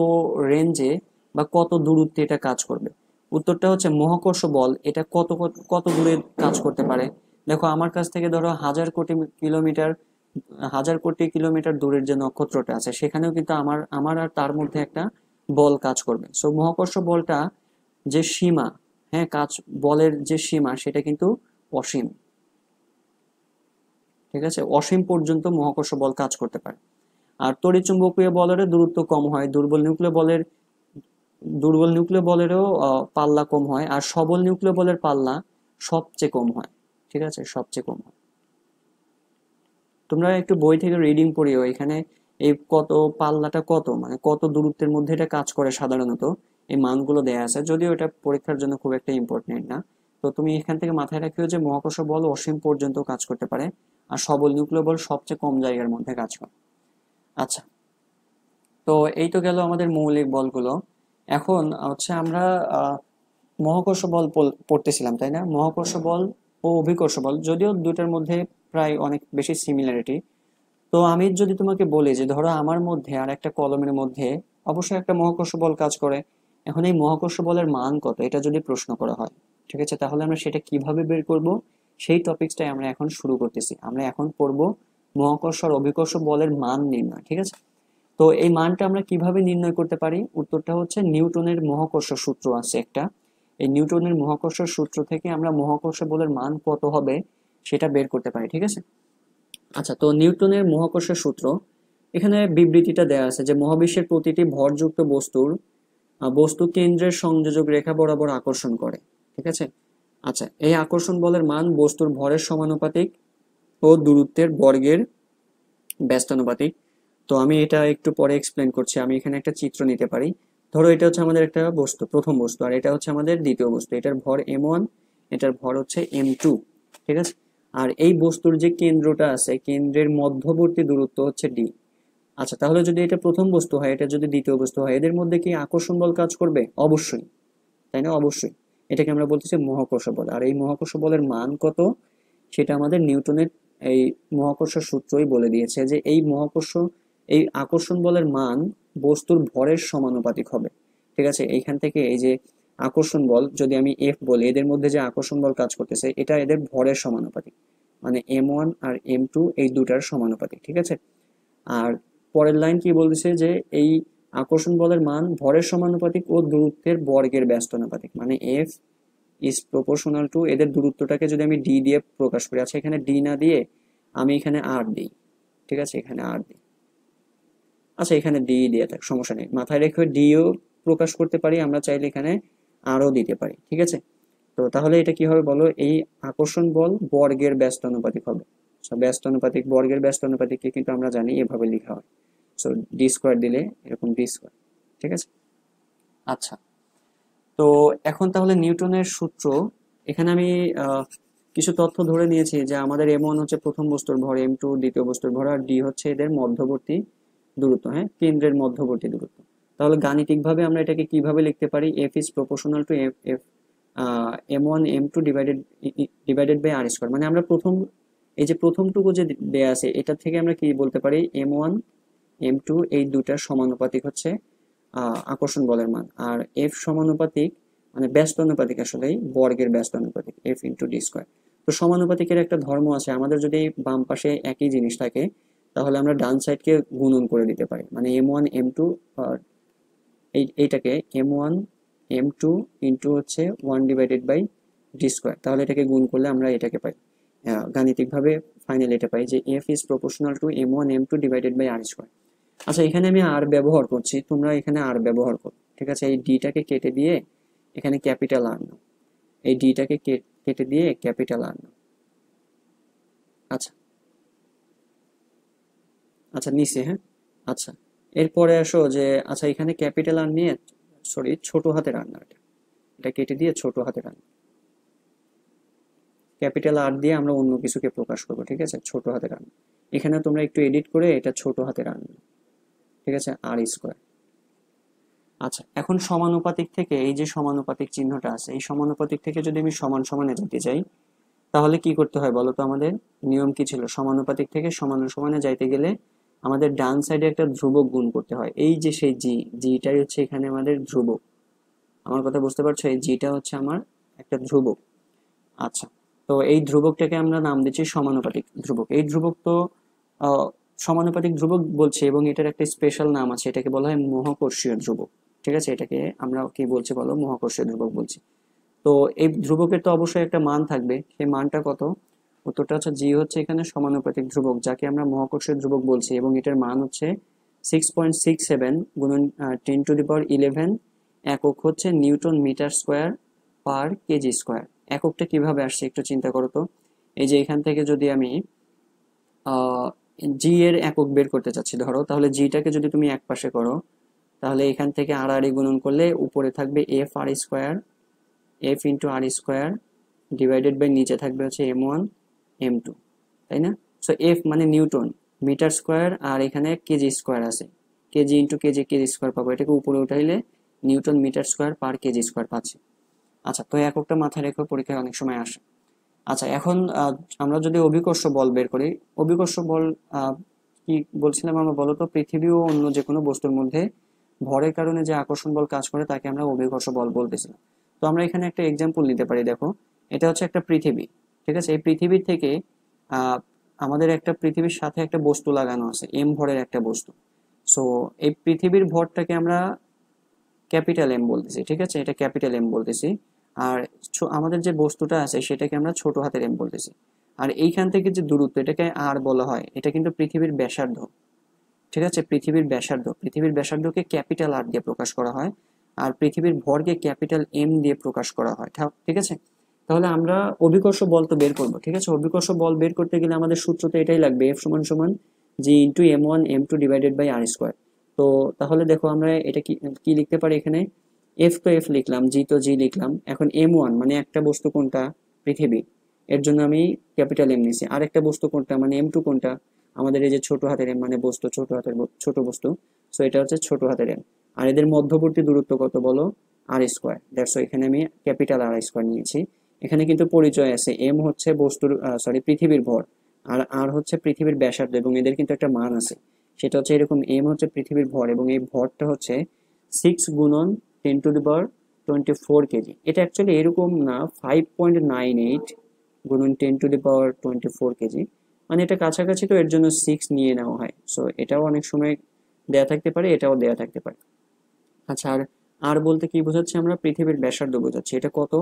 রেঞ্জে বা কত দূরত্বে এটা কাজ করবে, উত্তরটা হচ্ছে মহাকর্ষ বল এটা কত কত কত দূরে কাজ করতে পারে। দেখো, আমার কাছ থেকে ধরো কিলোমিটার 1000 কোটি কিলোমিটার দূরের যে নক্ষত্রটা আছে, সেখানেও কিন্তু আমার আমার আর তার মধ্যে একটা বল কাজ করবে। সো মহাকর্ষ বলটা যে সীমা, হ্যাঁ, বলের যে সীমা সেটা কিন্তু অসীম। ঠিক আছে, অসীম পর্যন্ত মহাকর্ষ বল কাজ করতে পারে। আর তড়িৎচুম্বকীয় বলের দূরত্ব কম হয়, দুর্বল নিউক্লিয় বলেরও পাল্লা কম হয়, আর সবল নিউক্লিয় বলের পাল্লা সবচেয়ে কম হয়। ঠিক আছে, সবচেয়ে কম হয়। তোমরা একটু বই থেকে রিডিং পড়িও, এখানে এই কত পাল্লাটা কত, মানে কত দূরত্বের মধ্যে এটা কাজ করে সাধারণত, এই মানগুলো দেয়া আছে, যদিও এটা পরীক্ষার জন্য খুব একটা ইম্পর্টেন্ট না। তো তুমি এখান থেকে মাথায় রাখিও যে মহাকর্ষ বল অসীম পর্যন্ত কাজ করতে পারে, আর সবল নিউক্লিয় বল সবচেয়ে কম জায়গার মধ্যে কাজ করে। আচ্ছা, তো এই তো গেল আমাদের মৌলিক বলগুলো। এখন আমরা মহাকর্ষ বল পড়তেছিলাম, তাই না? মহাকর্ষ বল ও অভিকর্ষ বল, যদিও দুটার মধ্যে প্রায় অনেক বেশি সিমিলারিটি। তো আমি যদি তোমাকে বলি যে ধরো আমার মধ্যে আর একটা কলমের মধ্যে অবশ্যই একটা মহাকর্ষ বল কাজ করে, এখন এই মহাকর্ষ বলের মান কত, এটা যদি প্রশ্ন করা হয়, ঠিক আছে, তাহলে আমরা সেটা কিভাবে বের করব, সেই টপিকসটাই আমরা এখন শুরু করতেছি। আমরা এখন পড়ব মহাকর্ষ আর অভিকর্ষ বলের মান নির্ণয়। ঠিক আছে, তো এই মানটা আমরা কিভাবে নির্ণয় করতে পারি, উত্তরটা হচ্ছে নিউটনের মহাকর্ষ সূত্র আছে একটা। এই নিউটনের মহাকর্ষ সূত্র থেকে আমরা মহাকর্ষ বলের মান কত হবে সেটা বের করতে পারি। ঠিক আছে। আচ্ছা, তো নিউটনের মহাকর্ষের সূত্র, এখানে বিবৃতিটা দেওয়া আছে যে মহাবিশ্বের প্রতিটি ভরযুক্ত বস্তু কেন্দ্রের সংযোজক রেখা বরাবর আকর্ষণ করে। ঠিক আছে, আচ্ছা, এই আকর্ষণ বলের মান বস্তুর ভরের সমানুপাতিক ও দূরত্বের বর্গের ব্যস্তানুপাতিক। তো আমি এটা একটু পরে এক্সপ্লেন করছি। আমি এখানে একটা চিত্র নিতে পারি। ধরো এটা হচ্ছে আমাদের একটা বস্তু, প্রথম বস্তু, আর এটা হচ্ছে আমাদের দ্বিতীয় বস্তু। এটার ভর m1, এটার ভর হচ্ছে m2। ঠিক আছে। আর এই বস্তুর যে কেন্দ্রটা আছে, কেন্দ্রের মধ্যবর্তী দূরত্ব হচ্ছে d। আচ্ছা, তাহলে যদি এটা প্রথম বস্তু হয়, এটা যদি দ্বিতীয় বস্তু হয়, এদের মধ্যে কি আকর্ষণ বল কাজ করবে? অবশ্যই, তাই না? অবশ্যই। এটাকে আমরা বলতেছি মহাকর্ষ বল। আর এই মহাকর্ষ বলের মান কত, সেটা আমাদের নিউটনের এই মহাকর্ষ সূত্রই বলে দিয়েছে যে এই আকর্ষণ বলের মান বস্তুর ভরের সমানুপাতিক হবে। ঠিক আছে। এইখান থেকে এই যে আকর্ষণ বল, যদি আমি এফ বলি, এদের মধ্যে যে আকর্ষণ বল কাজ করতেছে এটা এদের ভরের সমানুপাতিক, মানে m1 আর m2 এই দুটার সমানুপাতিক। ঠিক আছে। আর পরের লাইন কি বলতেছে যে এই আকর্ষণ বলের মান ভরের সমানুপাতিক ও দূরত্বের বর্গের ব্যস্তানুপাতিক, মানে এফ ইজ প্রপোর্শনাল টু, এদের দূরত্বটাকে যদি আমি ডি দিয়ে প্রকাশ করি, আচ্ছা এখানে ডি না দিয়ে আমি এখানে আর দিই। ঠিক আছে, এখানে আর দিই। আচ্ছা, এখানে ডি দিয়ে থাক, সমস্যা নেই। মাথায় রেখে ডিও প্রকাশ করতে পারি, আমরা চাইলে এখানে আরও দিতে পারি। ঠিক আছে। তো তাহলে এটা কি হবে বলো, এই আকর্ষণ বল বর্গের ব্যস্তানুপাতিক হবে। ব্যস্তানুপাতিক, বর্গের ব্যস্তানুপাতিককে কিন্তু আমরা জানি এভাবে লেখা হয়। সো ডি স্কোয়ার দিলে এরকম ডি স্কোয়ার। ঠিক আছে। আচ্ছা, তো এখন তাহলে নিউটনের সূত্র, এখানে আমি কিছু তথ্য ধরে নিয়েছি যে আমাদের m1 হচ্ছে প্রথম বস্তুর ভর, m2 দ্বিতীয় বস্তুর ভর, আর d হচ্ছে এদের মধ্যবর্তী দূরত্ব, হ্যাঁ, কেন্দ্রের মধ্যবর্তী দূরত্ব। তাহলে গাণিতিকভাবে আমরা এটাকে কিভাবে লিখতে পারি? f is proportional to f m1 m2 divided by r square. মানে আমরা এই যে প্রথমটুকু যে দেয়া আছে, এটা থেকে আমরা কি বলতে পারি, m1 m2 এই দুটার সমানুপাতিক হচ্ছে আকর্ষণ বলের মান, আর এফ সমানুপাতিক, মানে ব্যস্ত অনুপাতিক, আসলে বর্গের ব্যস্ত অনুপাতিক, এফ ইন্টু ডি স্কোয়ার। তো সমানুপাতিকের একটা ধর্ম আছে, আমাদের যদি বাম পাশে একই জিনিস থাকে তাহলে আমরা ডান সাইডকে গুণন করে দিতে পারি, মানে m1 m2, এইটাকে m1 m2 ইন্টু হচ্ছে 1/d স্কোয়ার, তাহলে এটাকে গুণ করলে আমরা এটাকে পাই। গাণিতিকভাবে ফাইনাল এটা পাই যে F is proportional to m1 m2 divided by R square. আচ্ছা, এখানে আমি আর ব্যবহার করছি, তোমরা এখানে আর ব্যবহার করো। ঠিক আছে। এই ডিটাকে কেটে দিয়ে এখানে ক্যাপিটাল আর নাও, এই ডিটাকে কেটে দিয়ে ক্যাপিটাল আর নাও। আচ্ছা, আচ্ছা নিচে, হ্যাঁ। আচ্ছা, এরপরে আসো যে, আচ্ছা এখানে ক্যাপিটাল আর নিয়ে, সরি ছোট হাতের আর না, এটা কেটে দিয়ে ছোট হাতের আর, ক্যাপিটাল আর দিয়ে আমরা অন্য কিছুকে প্রকাশ করবো। ঠিক আছে, ছোট হাতের আর। এখানে তোমরা একটু এডিট করে এটা ছোট হাতের আর। ঠিক আছে, আর স্কোয়ার। আচ্ছা, এখন সমানুপাতিক থেকে এই যে সমানুপাতিক চিহ্নটা আছে, এই সমানুপাতিক থেকে যদি আমি সমান সমানে যেতে চাই তাহলে কি করতে হয় বলো তো? আমাদের নিয়ম কি ছিল? সমানুপাতিক থেকে সমান সমানে যাইতে গেলে আমাদের ডান সাইডে একটা ধ্রুবক গুণ করতে হয়। এই যে সেই জিটাই হচ্ছে এখানে আমাদের ধ্রুবক। আমার কথা বুঝতে পারছো? এই জিটা হচ্ছে আমার একটা ধ্রুবক। আচ্ছা, তো এই ধ্রুবকটাকে আমরা নাম দিচ্ছি সমানুপাতিক ধ্রুবক। এই ধ্রুবক তো আহ, সমানুপাতিক ধ্রুবক বলছে, এবং এটার একটা স্পেশাল নাম আছে, এটাকে বলা হয় মহাকর্ষীয় ধ্রুবক। ঠিক আছে, এটাকে আমরা কি বলছি বলো? মহাকর্ষীয় ধ্রুবক বলছি। তো এই ধ্রুবকের তো অবশ্যই একটা মান থাকবে, সেই মানটা কত? উত্তরটা হচ্ছে জি হচ্ছে এখানে সমানুপাতিক ধ্রুবক, যাকে আমরা মহাকর্ষীয় ধ্রুবক বলছি, এবং এটার মান হচ্ছে 6.67 গুণন 10^11। একক হচ্ছে newton metre square per KG square. এককটা কিভাবে আসছে একটু চিন্তা করো তো। এই যে এখান থেকে যদি আমি জি এর একক বের করতে চাচ্ছি ধরো, তাহলে জিটাকে যদি তুমি এক পাশে করো, তাহলে এখান থেকে আর আর গুণন করলে উপরে থাকবে F R square, F into R square divided by নিচে থাকবে হচ্ছে m1 m2, তাই না? সো এফ মানে নিউটন মিটার স্কোয়ার, আর এখানে কেজি স্কোয়ার আছে, KG into KG, KG square পাবো, এটাকে উপরে উঠাইলে newton metre square per KG square পাচ্ছি। আচ্ছা, তো এককটা মাথায় রেখে পরীক্ষায় অনেক সময় আসে। আচ্ছা, এখন আমরা যদি অভিকর্ষ বল বের করি, অভিকর্ষ বল কি বলছিলাম আমরা বলো তো? পৃথিবী ও অন্য যে কোনো বস্তুর মধ্যে ভরের কারণে যে আকর্ষণ বল কাজ করে তাকে আমরা অভিকর্ষ বল বলতেছিলাম। তো আমরা এখানে একটা এক্সাম্পল নিতে পারি, দেখো এটা হচ্ছে একটা পৃথিবী। ঠিক আছে, এই পৃথিবীর থেকে আহ আমাদের একটা পৃথিবীর সাথে একটা বস্তু লাগানো আছে, এম ভরের একটা বস্তু। সো এই পৃথিবীর ভরটাকে আমরা ক্যাপিটাল এম বলতেছি। ঠিক আছে, এটা ক্যাপিটাল এম বলতেছি। আর আমাদের যে বস্তুটা আছে সেটাকে আমরা ছোট হাতের এম বলতেছি। আর এইখান থেকে যে দূরত্ব, এটাকে আর বলা হয়, এটা কিন্তু পৃথিবীর ব্যাসার্ধ। ঠিক আছে, পৃথিবীর ব্যাসার্ধকে ক্যাপিটাল আর দিয়ে প্রকাশ করা হয়, আর পৃথিবীর ভরকে ক্যাপিটাল এম দিয়ে প্রকাশ করা হয়। ঠিক আছে, তো তাহলে আমরা অভিকর্ষ বল তো বের করবো, ঠিক আছে। অভিকর্ষ বল বের করতে গেলে আমাদের সূত্র তো এটাই লাগবে, এফ সমান সমান G into m1 m2 divided by R square. তো তাহলে দেখো আমরা এটা কি কি লিখতে পারি এখানে, এফ তো এফ লিখলাম, জি তো জি লিখলাম। এখন m1 মানে একটা বস্তু কোনটা, পৃথিবী, এর জন্য আমি ক্যাপিটাল এম নিছি। আরেকটা বস্তু কোনটা মানে m2 কোনটা, আমাদের এই যে ছোট হাতের এম মানে বস্তু, ছোট হাতের ছোট বস্তু, সো এটা হচ্ছে ছোট হাতের এম। আর এদের মধ্যবর্তী দূরত্ব কত বলো, আর স্কোয়ার, দ্যাটস এখানে আমি ক্যাপিটাল আর স্কোয়ার নিয়েছি। এখানে কিন্তু পরিচয় আছে, এম হচ্ছে বস্তুর পৃথিবীর ভর, আর আর হচ্ছে পৃথিবীর ব্যাসার্ধ, এবং এদের কিন্তু একটা মান আছে, সেটা হচ্ছে এরকম, এম হচ্ছে পৃথিবীর ভর এবং এই ভরটা হচ্ছে 6 × 10⁻24 কেজি। এটা অ্যাকচুয়ালি এরকম না, 5.98 গুণন 10⁻24 কেজি, মানে এটা কাছাকাছি, তো এর জন্য 6 নিয়ে নেওয়া হয়। সো এটাও অনেক সময় দেয়া থাকতে পারে, এটাও দেয়া থাকতে পারে। আচ্ছা, আর আর বলতে কি বোঝাচ্ছি আমরা, পৃথিবীর ব্যাসার্ধ বোঝাচ্ছি। এটা কত,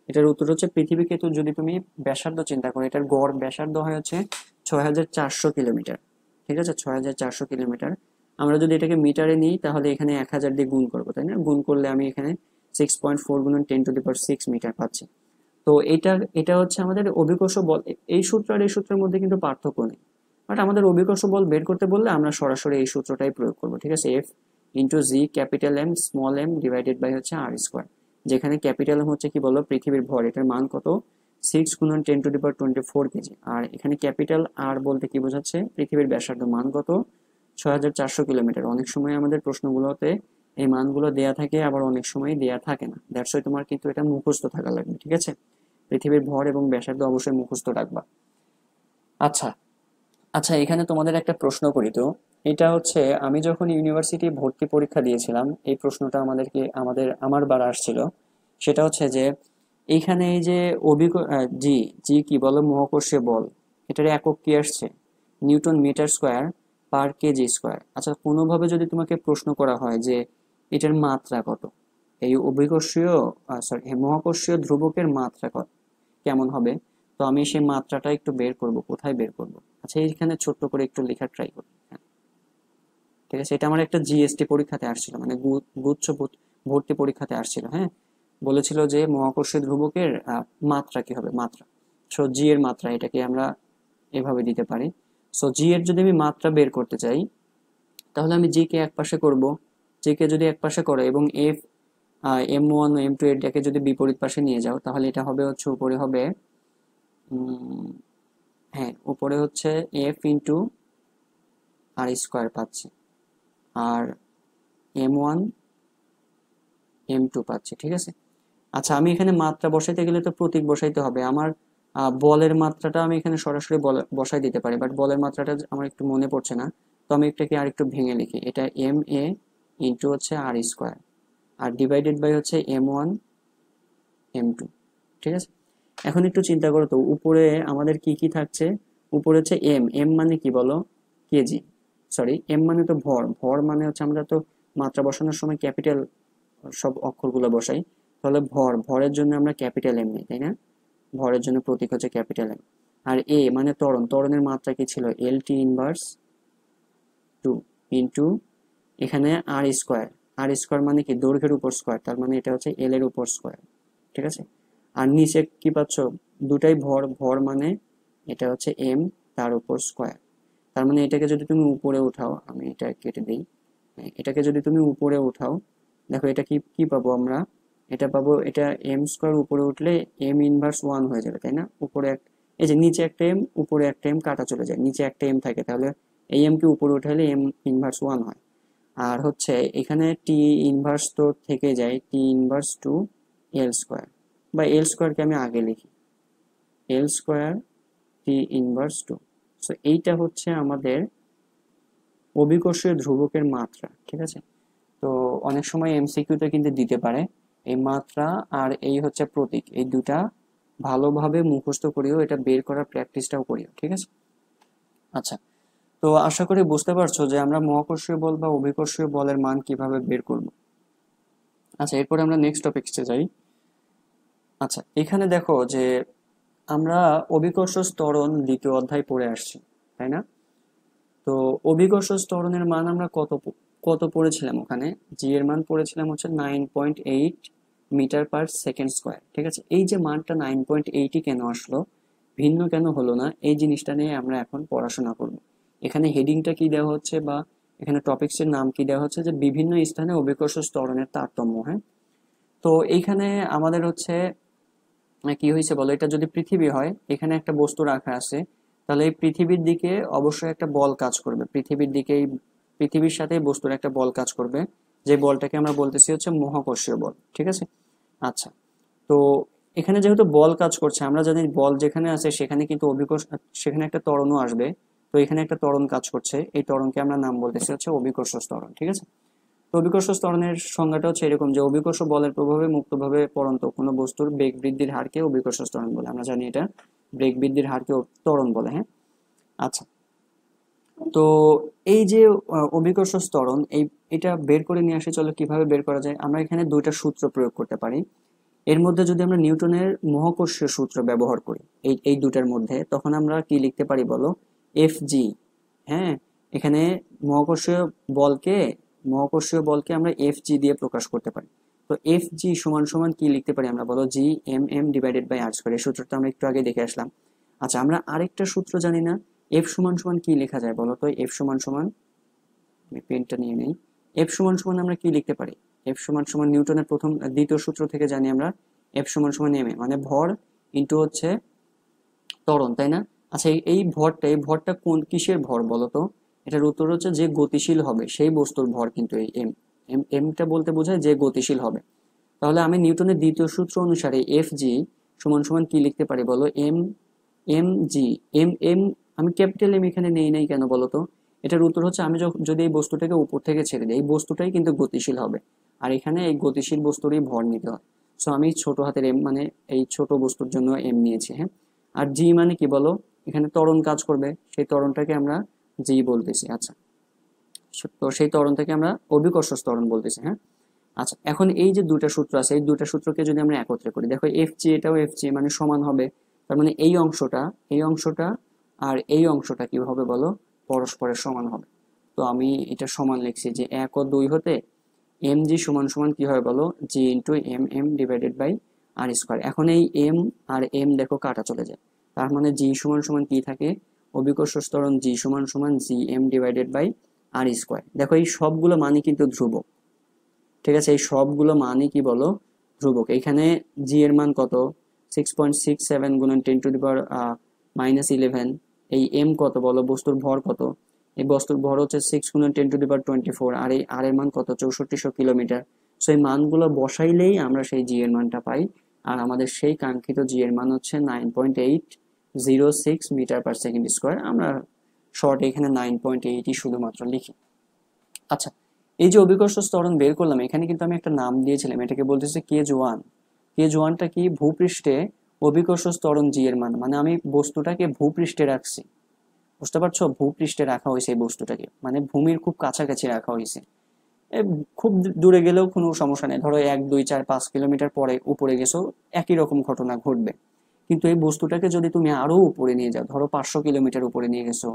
এটার উত্তর হচ্ছে পৃথিবীকে তো যদি তুমি ব্যাসার্ধ চিন্তা করো, এটার গড় ব্যাসার্ধ হয় হচ্ছে 6400 কিলোমিটার, ঠিক আছে, 6400 কিলোমিটার। আমরা যদি এটাকে মিটারে নিই তাহলে এখানে 1000 দিয়ে গুণ করবো, তাই না, গুণ করলে আমি এখানে 6.4 গুণন 10⁻6 মিটার পাচ্ছি। তো এটা এটা হচ্ছে আমাদের অভিকর্ষ বল। এই সূত্র আর এই সূত্রের মধ্যে কিন্তু পার্থক্য নেই, বাট আমাদের অভিকর্ষ বল বের করতে বললে আমরা সরাসরি এই সূত্রটাই প্রয়োগ করবো, ঠিক আছে। F into G capital M small M divided by হচ্ছে আর স্কোয়ার, যেখানে ক্যাপিটাল এম হচ্ছে কি বলো, পৃথিবীর ভর, এটার মান কত, 6 × 10⁻24 কেজি। আর এখানে ক্যাপিটাল আর বলতে কি বোঝাচ্ছে, পৃথিবীর ব্যাসার্ধ, মান কত, 6400 কিলোমিটার। অনেক সময় আমাদের প্রশ্নগুলোতে এই মানগুলো দেয়া থাকে, আবার অনেক সময় দেয়া থাকে না, দ্যাটস ওয়াই তোমার কিন্তু এটা মুখস্থ থাকা লাগবে, ঠিক আছে। পৃথিবীর ভর এবং ব্যাসার্ধ অবশ্যই মুখস্থ রাখবা। আচ্ছা, আচ্ছা, এখানে তোমাদের একটা প্রশ্ন করি তো। এটা হচ্ছে আমি যখন ইউনিভার্সিটি ভর্তি পরীক্ষা দিয়েছিলাম, এই প্রশ্নটা আমার বার আসছিল। সেটা হচ্ছে যে এইখানে এই যে জি, জি কি বলো, মহাকর্ষীয় বল, এটার একক কি আসছে, newton metre square per KG square. আচ্ছা, কোনোভাবে যদি তোমাকে প্রশ্ন করা হয় যে এটার মাত্রা কত, এই মহাকর্ষীয় ধ্রুবকের মাত্রা কত, কেমন হবে, তো আমি সেই মাত্রাটা একটু বের করব, কোথায় বের করব। আচ্ছা, এইখানে ছোট্ট করে একটু লেখার ট্রাই করি, হ্যাঁ, ঠিক আছে। এটা আমার একটা জিএসটি পরীক্ষাতে আসছিল, মানে গুচ্ছ ভর্তি পরীক্ষাতে আসছিল, হ্যাঁ। বলেছিল যে মহাকর্ষীয় ধ্রুবকের মাত্রা কি হবে, মাত্রা। সো জি এর মাত্রা, এটাকে আমরা এভাবে দিতে পারি। সো জি এর যদি আমি মাত্রা বের করতে চাই, তাহলে আমি জি কে এক পাশে করব, জি কে যদি এক পাশে করো এবং এফ m1 m2 এটাকে যদি বিপরীত পাশে নিয়ে যাও, তাহলে এটা হবে হচ্ছে উপরে হবে, হ্যাঁ, উপরে হচ্ছে এফ ইন্টু আর স্কোয়ার পাচ্ছি, আর m1 m2 পাচ্ছি, ঠিক আছে। আচ্ছা, আমি এখানে মাত্রা বসাইতে গেলে তো প্রতীক বসাইতে হবে আমার। বলের মাত্রাটা আমি এখানে সরাসরি বসাই দিতে পারি, বাট বলের মাত্রাটা আমার একটু মনে পড়ছে না। তো আমি এটাকে আর একটু ভেঙে লিখি, এটা ma ইন্টু হচ্ছে R square, R divided by হচ্ছে m1 m2, ঠিক আছে। এখন একটু চিন্তা করো তো, উপরে আমাদের কি কি থাকছে, উপরে হচ্ছে এম, এম মানে কি বলো, কেজি, সরি এম মানে তো ভর, ভর মানে হচ্ছে আমরা তো মাত্রা বসানোর সময় ক্যাপিটাল সব অক্ষরগুলো বসাই, তাহলে ভর, ভরের জন্য আমরা ক্যাপিটাল এম নিই, তাই না, ভরের জন্য প্রতীক হচ্ছে ক্যাপিটাল এম। আর এ মানে ত্বরণ, ত্বরণের মাত্রা কি ছিল, এল টি ইনভার্স 2 ইন্টু এখানে আর স্কোয়ার, আর স্কোয়ার মানে কি দৈর্ঘ্যের উপর স্কোয়ার, তার মানে এটা হচ্ছে এল এর উপর স্কোয়ার, ঠিক আছে। আর নিচে কি পাচ্ছ, দুটাই ভর, ভর মানে এটা হচ্ছে এম, তার উপর স্কোয়ার। তার মানে এটাকে যদি তুমি উপরে উঠাও, আমি এটা কেটে দিই, এটাকে যদি তুমি উপরে উঠাও, দেখো এটা কি কি পাবো আমরা, এটা পাবো, এটা এম স্কোয়ার উপরে উঠলে এম ইনভার্স 1 হয়ে যাবে, তাই না, উপরে এই যে নিচে একটা এম উপরে একটা এম কাটা চলে যায়, নিচে একটা এম থাকে, তাহলে এই এম কে উপরে উঠালে এম ইনভার্স 1 হয়। আর হচ্ছে এখানে টি ইনভার্স তো থেকে যায়, টি ইনভার্স 2 এল স্কোয়ার, বা এল স্কোয়ারকে আমি আগে লিখি, এল স্কোয়ার টি ইনভার্স 2। সো এইটা হচ্ছে আমাদের অভিকর্ষীয় ধ্রুবকের মাত্রা, ঠিক আছে। তো অনেক সময় এমসিকিউতে কিন্তু দিতে পারে এই মাত্রা আর এই হচ্ছে প্রতীক, এই দুটা ভালোভাবে মুখস্থ করিও, এটা বের করার প্র্যাকটিসটাও করিও, ঠিক আছে। আচ্ছা, তো আশা করি বুঝতে পারছো যে আমরা মহাকর্ষীয় বল বা অভিকর্ষীয় বলের মান কিভাবে বের করব। আচ্ছা, এরপরে আমরা নেক্সট টপিকসে যাই। আচ্ছা, এখানে দেখো যে আমরা অভিকর্ষ ত্বরণ দ্বিতীয় অধ্যায় পড়ে আসছি, তাই না। তো অভিকর্ষ ত্বরণের মান আমরা কত কত পড়েছিলাম ওখানে, জি এর মান পড়েছিলাম হচ্ছে 9.8 মিটার পার সেকেন্ড স্কোয়ার। ঠিক আছে, এই যে মানটা 9.8 কেন আসলো, ভিন্ন কেন হলো না, এই জিনিসটা নিয়ে আমরা এখন পড়াশোনা করব। এখানে হেডিংটা কি দেওয়া হচ্ছে বা এখানে টপিক্সের নাম কি দেওয়া হচ্ছে, যে বিভিন্ন স্থানে অভিকর্ষ ত্বরণের তারতম্য। হ্যাঁ, তো এইখানে আমাদের হচ্ছে কি হয়েছে বলো, এটা যদি পৃথিবী হয়, এখানে একটা বস্তু রাখা আছে, তাহলে এই পৃথিবীর দিকে অবশ্যই একটা বল কাজ করবে, পৃথিবীর দিকে পৃথিবীর সাথে বস্তুর একটা বল কাজ করবে, যে বলটাকে আমরা বলতেছি হচ্ছে মহাকর্ষীয় বল। ঠিক আছে, আচ্ছা, তো এখানে যেহেতু বল কাজ করছে, আমরা জানি বল যেখানে আছে সেখানে কিন্তু অভিকর্ষ, সেখানে একটা ত্বরণও আসবে। তো এখানে একটা ত্বরণ কাজ করছে, এই ত্বরণকে আমরা নাম বলতেছি হচ্ছে অভিকর্ষ ত্বরণ। ঠিক আছে, তো অভিকর্ষ ত্বরণের সংজ্ঞাটা হচ্ছে এরকম, যে অভিকর্ষ বলের প্রভাবে মুক্তভাবে পড়ন্ত কোনো বস্তুর বেগ বৃদ্ধির হারকে অভিকর্ষ ত্বরণ বলে। আমরা জানি এটা বেগ বৃদ্ধির হারকে ত্বরণ বলে। হ্যাঁ, আচ্ছা, তো এই যে অভিকর্ষ ত্বরণ, এটা বের করে নিয়ে আসে, চলো কিভাবে বের করা যায়। আমরা এখানে দুইটা সূত্র প্রয়োগ করতে পারি। এর মধ্যে যদি আমরা নিউটনের মহাকর্ষীয় সূত্র ব্যবহার করি এই এই দুটার মধ্যে, তখন আমরা কি লিখতে পারি বলো, এফ জি। হ্যাঁ, এখানে মহাকর্ষীয় বলকে মহাকর্ষীয় বলকে আমরা এফ জি দিয়ে প্রকাশ করতে পারি। তো এফ জি সমান সমান কি লিখতে পারি আমরা বলো, G M M divided by R square. এই সূত্রটা আমরা একটু আগে দেখে আসলাম। আচ্ছা, আমরা আরেকটা সূত্র জানি না, এফ সমান সমান কি লেখা যায় বলো তো। এফ সমান সমান, আমি পেনটা নিয়ে নেই। এফ সমান সমান আমরা কি লিখতে পারি, এফ সমান সমান নিউটনের দ্বিতীয় সূত্র থেকে জানি আমরা, এফ সমান সমান এম এ, মানে ভর ইন্টু হচ্ছে ত্বরণ, তাই না। আচ্ছা, এই ভরটা কোন কিসের ভর বলো তো। এটার উত্তর হচ্ছে যে গতিশীল হবে সেই বস্তুর ভর, কিন্তু এই এম, এমটা বলতে বোঝায় যে গতিশীল হবে। তাহলে আমি নিউটনের দ্বিতীয় সূত্র অনুসারে এফ জি সমান সমান কি লিখতে পারি বলো, M M G. M M আমি ক্যাপিটাল এম এখানে নেই নাই কেন বলো তো। এটার উত্তর হচ্ছে আমি যদি এই বস্তুটাকে উপর থেকে ছেড়ে দিই, এই বস্তুটাই কিন্তু গতিশীল হবে, আর এখানে এই গতিশীল বস্তুরই ভর নিতে হয়। সো আমি ছোট হাতের এম, মানে এই ছোট বস্তুর জন্য এম নিয়েছি। হ্যাঁ, আর জি মানে কি বলো, এখানে ত্বরণ কাজ করবে, সেই ত্বরণটাকে আমরা জি বলতেছি। আচ্ছা, তো সেই ত্বরণটাকে আমরা অভিকর্ষ ত্বরণ বলতেছি। হ্যাঁ, আচ্ছা, এখন এই যে দুটা সূত্র আছে, এই দুটা সূত্রকে যদি আমরা একত্রে করি, দেখো এফ জি এটাও এফ জি, মানে সমান হবে। তার মানে এই অংশটা আর এই অংশটা কি হবে বলো, পরস্পরের সমান হবে। তো আমি এটা সমান লিখছি, যে 1 ও 2 হতে এম জি সমান সমান কি হয় বলো, G into M M divided by R square. এখন এই এম আর এম দেখো কাটা চলে যায়, তার মানে জি সমান সমান কি থাকে, অভিকর্ষ ত্বরণ জি সমান সমান G M divided by R square. দেখো এই সবগুলো মানই কিন্তু ধ্রুবক। ঠিক আছে, এই সবগুলো মানই কি বলো, ধ্রুবক। এখানে জি এর মান কত, 6.67 গুণন 10⁻11। এই এম কত বলো, বস্তুর ভর কত, এই বস্তুর ভর হচ্ছে 6 গুণন 10⁻24, আর এই আর এর মান কত, 6400 কিলোমিটার। সো এই মানগুলো বসাইলেই আমরা সেই জি এর মানটা পাই, আর আমাদের সেই কাঙ্ক্ষিত জি এর মান হচ্ছে 9.806 মিটার পার সেকেন্ড স্কোয়ার। আমরা শর্ট এখানে 9.8ই শুধুমাত্র লিখি। আচ্ছা, এই যে অভিকর্ষ ত্বরণ বের করলাম, এখানে কিন্তু আমি একটা নাম দিয়েছিলাম, এটাকে বলতেছে কেজ ওয়ান। কেজ ওয়ানটা কি, ভূপৃষ্ঠে অভিকর্ষ ত্বরণ জি এর মান, মানে আমি বস্তুটাকে ভূপৃষ্ঠে রাখছি। বুঝতে পারছো, ভূপৃষ্ঠে রাখা হয়েছে এই বস্তুটাকে, মানে ভূমির খুব কাছাকাছি রাখা হয়েছে। খুব দূরে গেলেও কোনো সমস্যা নেই, ধরো 1 2 4 5 কিলোমিটার পরে উপরে গেছো, একই রকম ঘটনা ঘটবে। কিন্তু এই বস্তুটাকে যদি তুমি আরো উপরে নিয়ে যাও, ধরো 500 কিলোমিটার উপরে নিয়ে গেছো,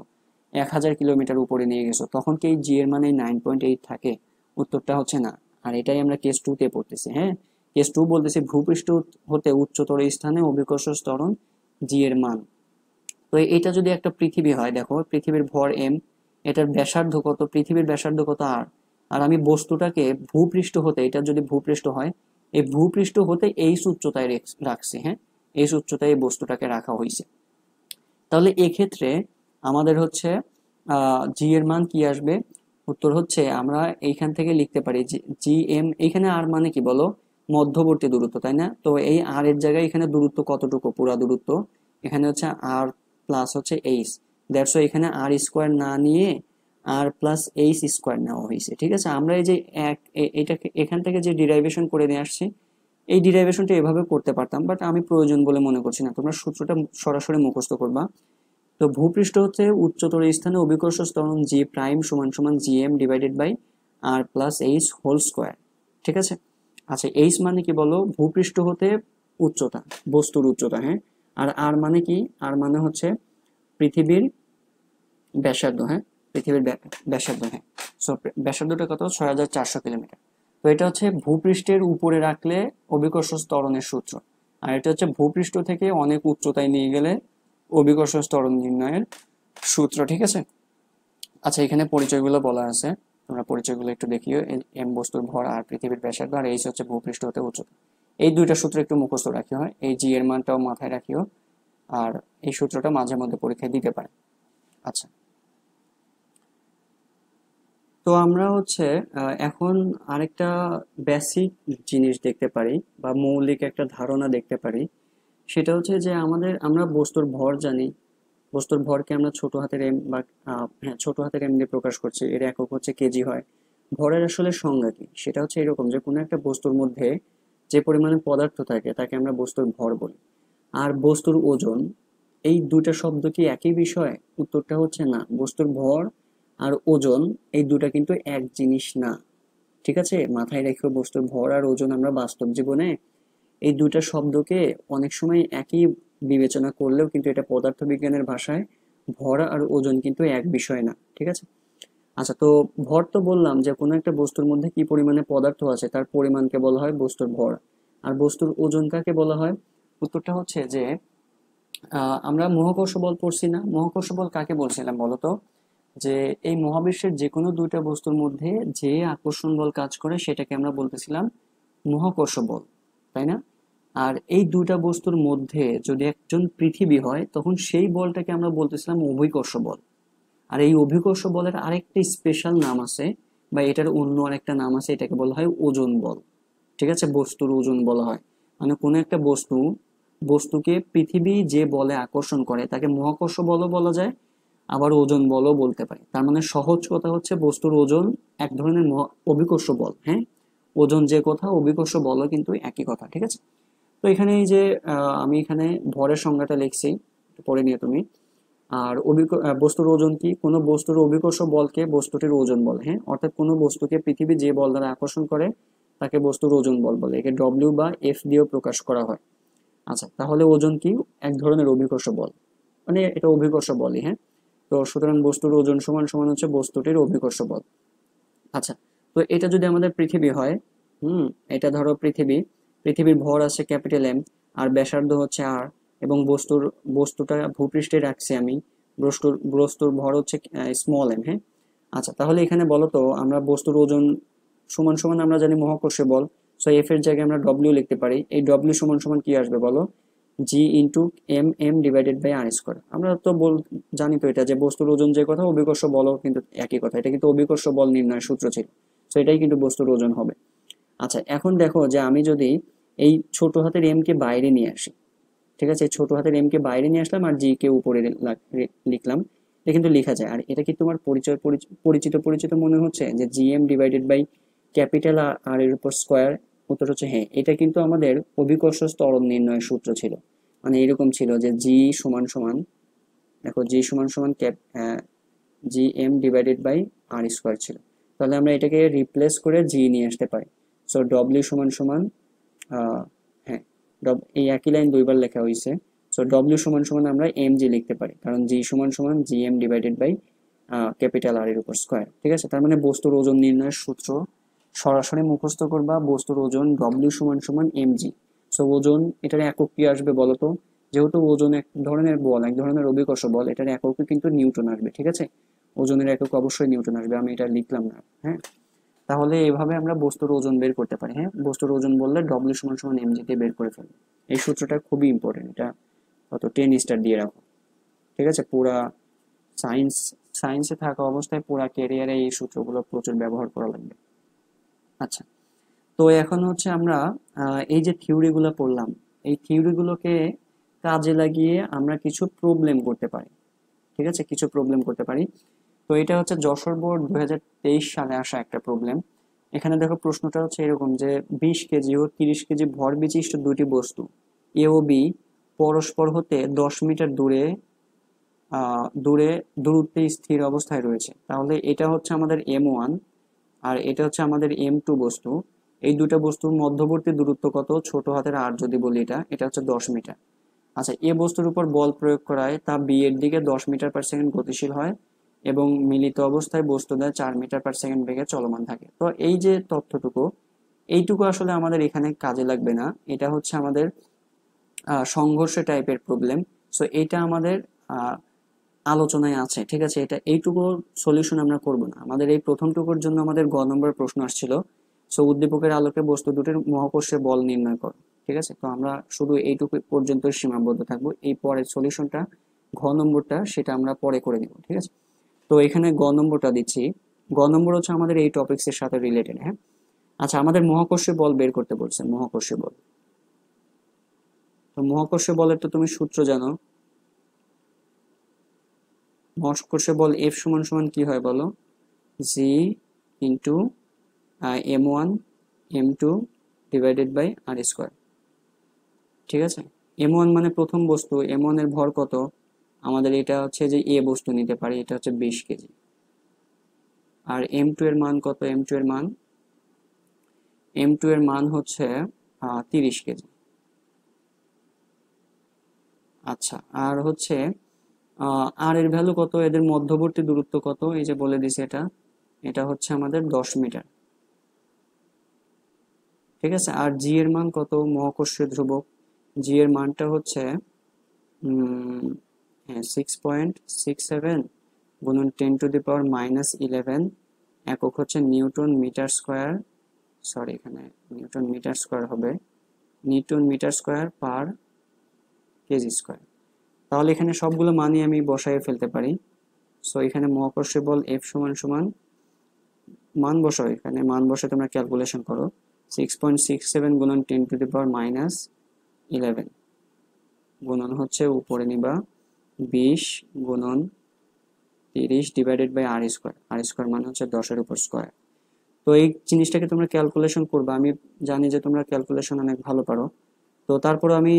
1000 কিলোমিটার উপরে নিয়ে গেছো, তখন কি এই জি এর মানে 9.8 থাকে? উত্তরটা হচ্ছে না। আর এটাই আমরা কেস 2 তে পড়তেছি। হ্যাঁ, কেস 2 বলতেছি ভূপৃষ্ঠ হতে উচ্চতর স্থানে অভিকর্ষ ত্বরণ জি এর মান। তো এটা যদি একটা পৃথিবী হয়, দেখো পৃথিবীর ভর এম, এটার ব্যাসার্ধ কত, পৃথিবীর ব্যাসার্ধ কত আর, আর আমি বস্তুটাকে ভূপৃষ্ঠ হতে, এটা যদি ভূপৃষ্ঠ হয়, এই ভূপৃষ্ঠ হতে এই উচ্চতায় রাখছি। হ্যাঁ, এই উচ্চতায় এই বস্তুটাকে রাখা হয়েছে। তাহলে এক্ষেত্রে আমাদের হচ্ছে জি এর মান কি আসবে, উত্তর হচ্ছে আমরা এইখান থেকে লিখতে পারি যে জি এম, এখানে আর মানে কি বলো, মধ্যবর্তী দূরত্ব, তাই না। তো এই আর এর জায়গায় এখানে দূরত্ব কতটুকু, পুরা দূরত্ব এখানে হচ্ছে আর প্লাস হচ্ছে এইচ। দ্যাটস এখানে আর স্কোয়ার না নিয়ে আর প্লাস এইচ স্কোয়ার নেওয়া হয়েছে। ঠিক আছে, আমরা এই যে এটাকে এখান থেকে যে ডিরাইভেশন করে নিয়ে আসছি, এই ডিরাইভেশনটা এভাবে করতে পারতাম, বাট আমি প্রয়োজন বলে মনে করছি না, তোমরা সূত্রটা সরাসরি মুখস্থ করবা। তো ভূপৃষ্ঠ হচ্ছে উচ্চতর স্থানে অভিকর্ষ ত্বরণ জি প্রাইম সমান সমান G M divided by R plus H whole square. ঠিক আছে, আচ্ছা, এইচ মানে কি বলো, ভূপৃষ্ঠ হতে উচ্চতা, বস্তুর উচ্চতা। হ্যাঁ, আর আর মানে কি, আর মানে হচ্ছে পৃথিবীর ব্যাসার্ধ। হ্যাঁ, পৃথিবীর ব্যাসার্ধ। হ্যাঁ, সো ব্যাসার্ধটা কত, 6400 কিলোমিটার। তো এটা হচ্ছে ভূপৃষ্ঠের উপরে রাখলে অভিকর্ষ ত্বরণের সূত্র, আর এটা হচ্ছে ভূপৃষ্ঠ থেকে অনেক উচ্চতায় নিয়ে গেলে অভিকর্ষ ত্বরণ নির্ণয়ের সূত্র। ঠিক আছে। আচ্ছা, এখানে পরিচয়গুলো বলা আছে, তোমরা পরিচয়গুলো একটু দেখিও। এম বস্তুর ভর, আর পৃথিবীর ব্যাসার্ধ, আর এইচ হচ্ছে ভূপৃষ্ঠ হতে উচ্চতা। এই দুইটা সূত্র একটু মুখস্থ রাখিও, হয় এই জি এর মানটাও মাথায় রাখিও, আর এই সূত্রটা মাঝে মধ্যে পরীক্ষায় দিতে পারে। আচ্ছা, তো আমরা হচ্ছে এখন আরেকটা বেসিক জিনিস দেখতে পারি বা মৌলিক একটা ধারণা দেখতে পারি। সেটা হচ্ছে যে আমরা বস্তুর ভর জানি। বস্তুর ভরকে আমরা ছোট হাতের এম বা হ্যাঁ, ছোট হাতের এম দিয়ে প্রকাশ করছি, এর একক হচ্ছে কেজি হয়। ভরের আসলে সংজ্ঞা কি, সেটা হচ্ছে এরকম যে কোনো একটা বস্তুর মধ্যে যে পরিমাণে পদার্থ থাকে তাকে আমরা বস্তুর ভর বলি। আর বস্তুর ওজন, এই দুইটা শব্দ কি একই বিষয়? উত্তরটা হচ্ছে না। বস্তুর ভর আর ওজন এই দুটা কিন্তু এক জিনিস না। ঠিক আছে, মাথায় রেখো, বস্তুর ভর আর ওজন আমরা বাস্তব জীবনে এই দুইটা শব্দকে অনেক সময় একই বিবেচনা করলেও কিন্তু এটা পদার্থবিজ্ঞানের ভাষায় ভর আর ওজন কিন্তু এক বিষয় না। ঠিক আছে। আচ্ছা, তো ভর তো বললাম যে কোনো একটা বস্তুর মধ্যে কি পরিমাণে পদার্থ আছে তার পরিমাণকে বলা হয় বস্তুর ভর। আর বস্তুর ওজন কাকে বলা হয়? উত্তরটা হচ্ছে যে আমরা মহাকর্ষ বল পড়ছি না? মহাকর্ষ বল কাকে বলছিলাম বলতো? যে এই মহাবিশ্বের যে কোনো দুইটা বস্তুর মধ্যে যে আকর্ষণ বল কাজ করে সেটাকে আমরা বলতেছিলাম মহাকর্ষ বল, তাই না? আর এই দুইটা বস্তুর মধ্যে যদি একজন পৃথিবী হয় তখন সেই বলটাকে আমরা বলতেছিলাম অভিকর্ষ বল। আর এই অভিকর্ষ বলের আরেকটা স্পেশাল নাম আছে, বা এটার অন্য আরেকটা নাম আছে, এটাকে বলা হয় ওজন বল। ঠিক আছে, বস্তুর ওজন বলা হয়। মানে কোনো একটা বস্তুকে পৃথিবী যে বলে আকর্ষণ করে তাকে মহাকর্ষ বলও বলা যায়, আবার ওজন বলও বলতে পারি। তার মানে সহজ কথা হচ্ছে বস্তুর ওজন এক ধরনের অভিকর্ষ বল। হ্যাঁ, ওজন যে কথা, অভিকর্ষ বলও কিন্তু একই কথা। ঠিক আছে। তো এখানে এই যে আমি এখানে ভরের সংজ্ঞাটা লিখছি, একটু পড়ে নিও তুমি। আর বস্তুর ওজন কি? কোনো বস্তুর অভিকর্ষ বলকে বস্তুটির ওজন বলে। হ্যাঁ, অর্থাৎ কোনো বস্তুকে পৃথিবী যে বল দ্বারা আকর্ষণ করে তাকে বস্তুর ওজন বল বলে। একে ডব্লিউ বা এফ দিয়েও প্রকাশ করা হয়। আচ্ছা, তাহলে ওজন কি? এক ধরনের অভিকর্ষ বল, মানে এটা অভিকর্ষ বলই। হ্যাঁ, তো সুতরাং বস্তুর ওজন সমান সমান হচ্ছে বস্তুটির অভিকর্ষ বল। আচ্ছা, তো এটা যদি আমাদের পৃথিবী হয়, এটা ধরো পৃথিবীর ভর আছে ক্যাপিটাল এম, আর ব্যাসার্ধ হচ্ছে আর, এবং বস্তুটা ভূপৃষ্ঠে রাখছি আমি। বস্তুর ভর হচ্ছে স্মল এম। হ্যাঁ। আচ্ছা, তাহলে এখানে বলো তো, আমরা বস্তুর ওজন সমান সমান আমরা জানি মহাকর্ষীয় বল, সো এফ এর জায়গায় আমরা ডব্লিউ লিখতে পারি। এই ডব্লিউ সমান সমান কি আসবে বলো? G into M M divided by R square. আমরা তো জানি তো এটা যে বস্তুর ওজন যে কথা, অভিকর্ষ বলও কিন্তু একই কথা। এটা কিন্তু অভিকর্ষ বল নির্ণয়ের সূত্র ছিল। তো এটাই কিন্তু বস্তুর ওজন হবে। আচ্ছা, এখন দেখো যে আমি যদি এই ছোট হাতের এম কে বাইরে নিয়ে আসি, ঠিক আছে, ছোট হাতের এম কে বাইরে নিয়ে আসলাম আর জি কে উপরে লিখলাম, এটা কিন্তু লেখা যায়। আর এটা কি তোমার পরিচিত পরিচিত মনে হচ্ছে যে G M divided by capital R এর উপর স্কোয়ার? উত্তর হচ্ছে হ্যাঁ, এটা কিন্তু আমাদের অভিকর্ষ ত্বরণ নির্ণয়ের সূত্র ছিল। মানে এরকম ছিল যে জি সমান সমান, দেখো জি সমান সমান G M divided by R square ছিল। তাহলে আমরা এটাকে রিপ্লেস করে জি নিয়ে আসতে পারি। সো ডব্লিউ সমান সমান হ্যাঁ, এই একই লাইন দুইবার লেখা হয়েছে। সো ডব্লিউ সমান সমান আমরা এম জি লিখতে পারি, কারণ জি সমান সমান G M divided by capital R এর উপর স্কোয়ার। ঠিক আছে, তার মানে বস্তুর ওজন নির্ণয়ের সূত্র সরাসরি মুখস্থ করবা। বস্তুর ওজন ডব্লিউ সমান সমান এম জি। সো ওজন, এটার একক কি আসবে বলতো? যেহেতু ওজন এক ধরনের বল, এক ধরনের অভিকর্ষ বল, এটার একক কিন্তু নিউটন আসবে। ঠিক আছে, ওজনের একক অবশ্যই নিউটন আসবে, আমি এটা লিখলাম না। হ্যাঁ, তাহলে এভাবে আমরা বস্তুর ওজন বের করতে পারি। হ্যাঁ, বস্তুর ওজন বললে ডব্লিউ সমান সমান এম জি দিয়ে বের করে ফেলবো। এই সূত্রটা খুবই ইম্পর্টেন্ট, এটা কত 10 স্টার দিয়ে রাখো। ঠিক আছে, পুরা সায়েন্সে থাকা অবস্থায় পুরা ক্যারিয়ারে এই সূত্রগুলো প্রচুর ব্যবহার করা লাগবে। আচ্ছা, তো এখন হচ্ছে আমরা এই যে থিওরিগুলো পড়লাম, এই থিওরিগুলোকে কাজে লাগিয়ে আমরা কিছু প্রবলেম করতে পারি। ঠিক আছে, কিছু প্রবলেম করতে পারি। তো এটা হচ্ছে যশোর বোর্ড 2023 সালে আসা একটা প্রবলেম। এখানে দেখো প্রশ্নটা হচ্ছে এরকম যে 20 কেজি ও 30 কেজি ভর বিশিষ্ট দুটি বস্তু এ ও বি পরস্পর হতে 10 মিটার দূরত্বে স্থির অবস্থায় রয়েছে। তাহলে এটা হচ্ছে আমাদের M1, আর এটা হচ্ছে আমাদের M2 বস্তু। এই দুটা বস্তুর মধ্যবর্তী দূরত্ব কত? ছোট হাতের আর যদি বলি, এটা হচ্ছে 10 মিটার। আচ্ছা, এ বস্তুর উপর বল প্রয়োগ করায় তা বি এর দিকে 10 মিটার পার সেকেন্ড গতিশীল হয় এবং মিলিত অবস্থায় বস্তু দ্বারা 4 মিটার পার সেকেন্ড বেগে চলমান থাকে। তো এই যে তথ্যটুকু, এইটুকু আসলে আমাদের এখানে কাজে লাগবে না, এটা হচ্ছে আমাদের সংঘর্ষ টাইপের প্রবলেম। সো এটা আমাদের আহ, আলোচনায় আছে, ঠিক আছে। এটা এইটুকু সলিউশন আমরা করব না, আমাদের এই প্রথমটুকুর জন্য আমাদের গ নম্বর প্রশ্ন আসছিল। সো উদ্দীপকের আলোকে বস্তু দুটির মহাকর্ষে বল নির্ণয় করো, ঠিক আছে। তো আমরা শুধু এইটুকু পর্যন্ত সীমাবদ্ধ থাকবো, এই পরের সলিউশনটা ঘ নম্বরটা সেটা আমরা পরে করে নিব, ঠিক আছে। তো এখানে গ নম্বরটা দিচ্ছি। গ নম্বর হচ্ছে আমাদের এই টপিকস এর সাথে রিলেটেড, হ্যাঁ। আচ্ছা, আমাদের মহাকর্ষীয় বল বের করতে বলছে, মহাকর্ষীয় বল। তো মহাকর্ষীয় বলের তো তুমি সূত্র জানো। মহাকর্ষীয় বল এফ সমান সমান কি হয় বলো? G into m1 m2 divided by R square, ঠিক আছে। m1 মানে প্রথম বস্তু, m1 এর ভর কত? আমাদের এটা হচ্ছে যে এ বস্তু নিতে পারি, এটা হচ্ছে 20 কেজি। আর m2 এর মান কত? m2 এর মান হচ্ছে 30 কেজি। আচ্ছা, আর হচ্ছে আর এর ভ্যালু কত? এদের মধ্যবর্তী দূরত্ব কত? এই যে বলে দিছে, এটা এটা হচ্ছে আমাদের 10 মিটার, ঠিক আছে। আর জি এর মান কত? মহাকর্ষীয় ধ্রুবক, জি এর মানটা হচ্ছে হ্যাঁ 6.67 গুণন 10⁻⁻11, একক হচ্ছে নিউটন মিটার স্কোয়ার, সরি এখানে নিউটন মিটার স্কোয়ার হবে, newton metre square per KG square. তাহলে এখানে সবগুলো মানই আমি বসায় ফেলতে পারি। সো এখানে মহাকর্ষীয় বল এফ সমান সমান, মান বসাও, এখানে মান বসে তোমরা ক্যালকুলেশন করো। 6.67 গুণন 10⁻11 গুণন হচ্ছে উপরে নিবা 20 গুণন 30 divided by R square, R square মানে হচ্ছে 10-এর উপর স্কোয়ার। তো এই জিনিসটাকে তোমরা ক্যালকুলেশন করবে, আমি জানি যে তোমরা ক্যালকুলেশন অনেক ভালো পারো। তো তারপর আমি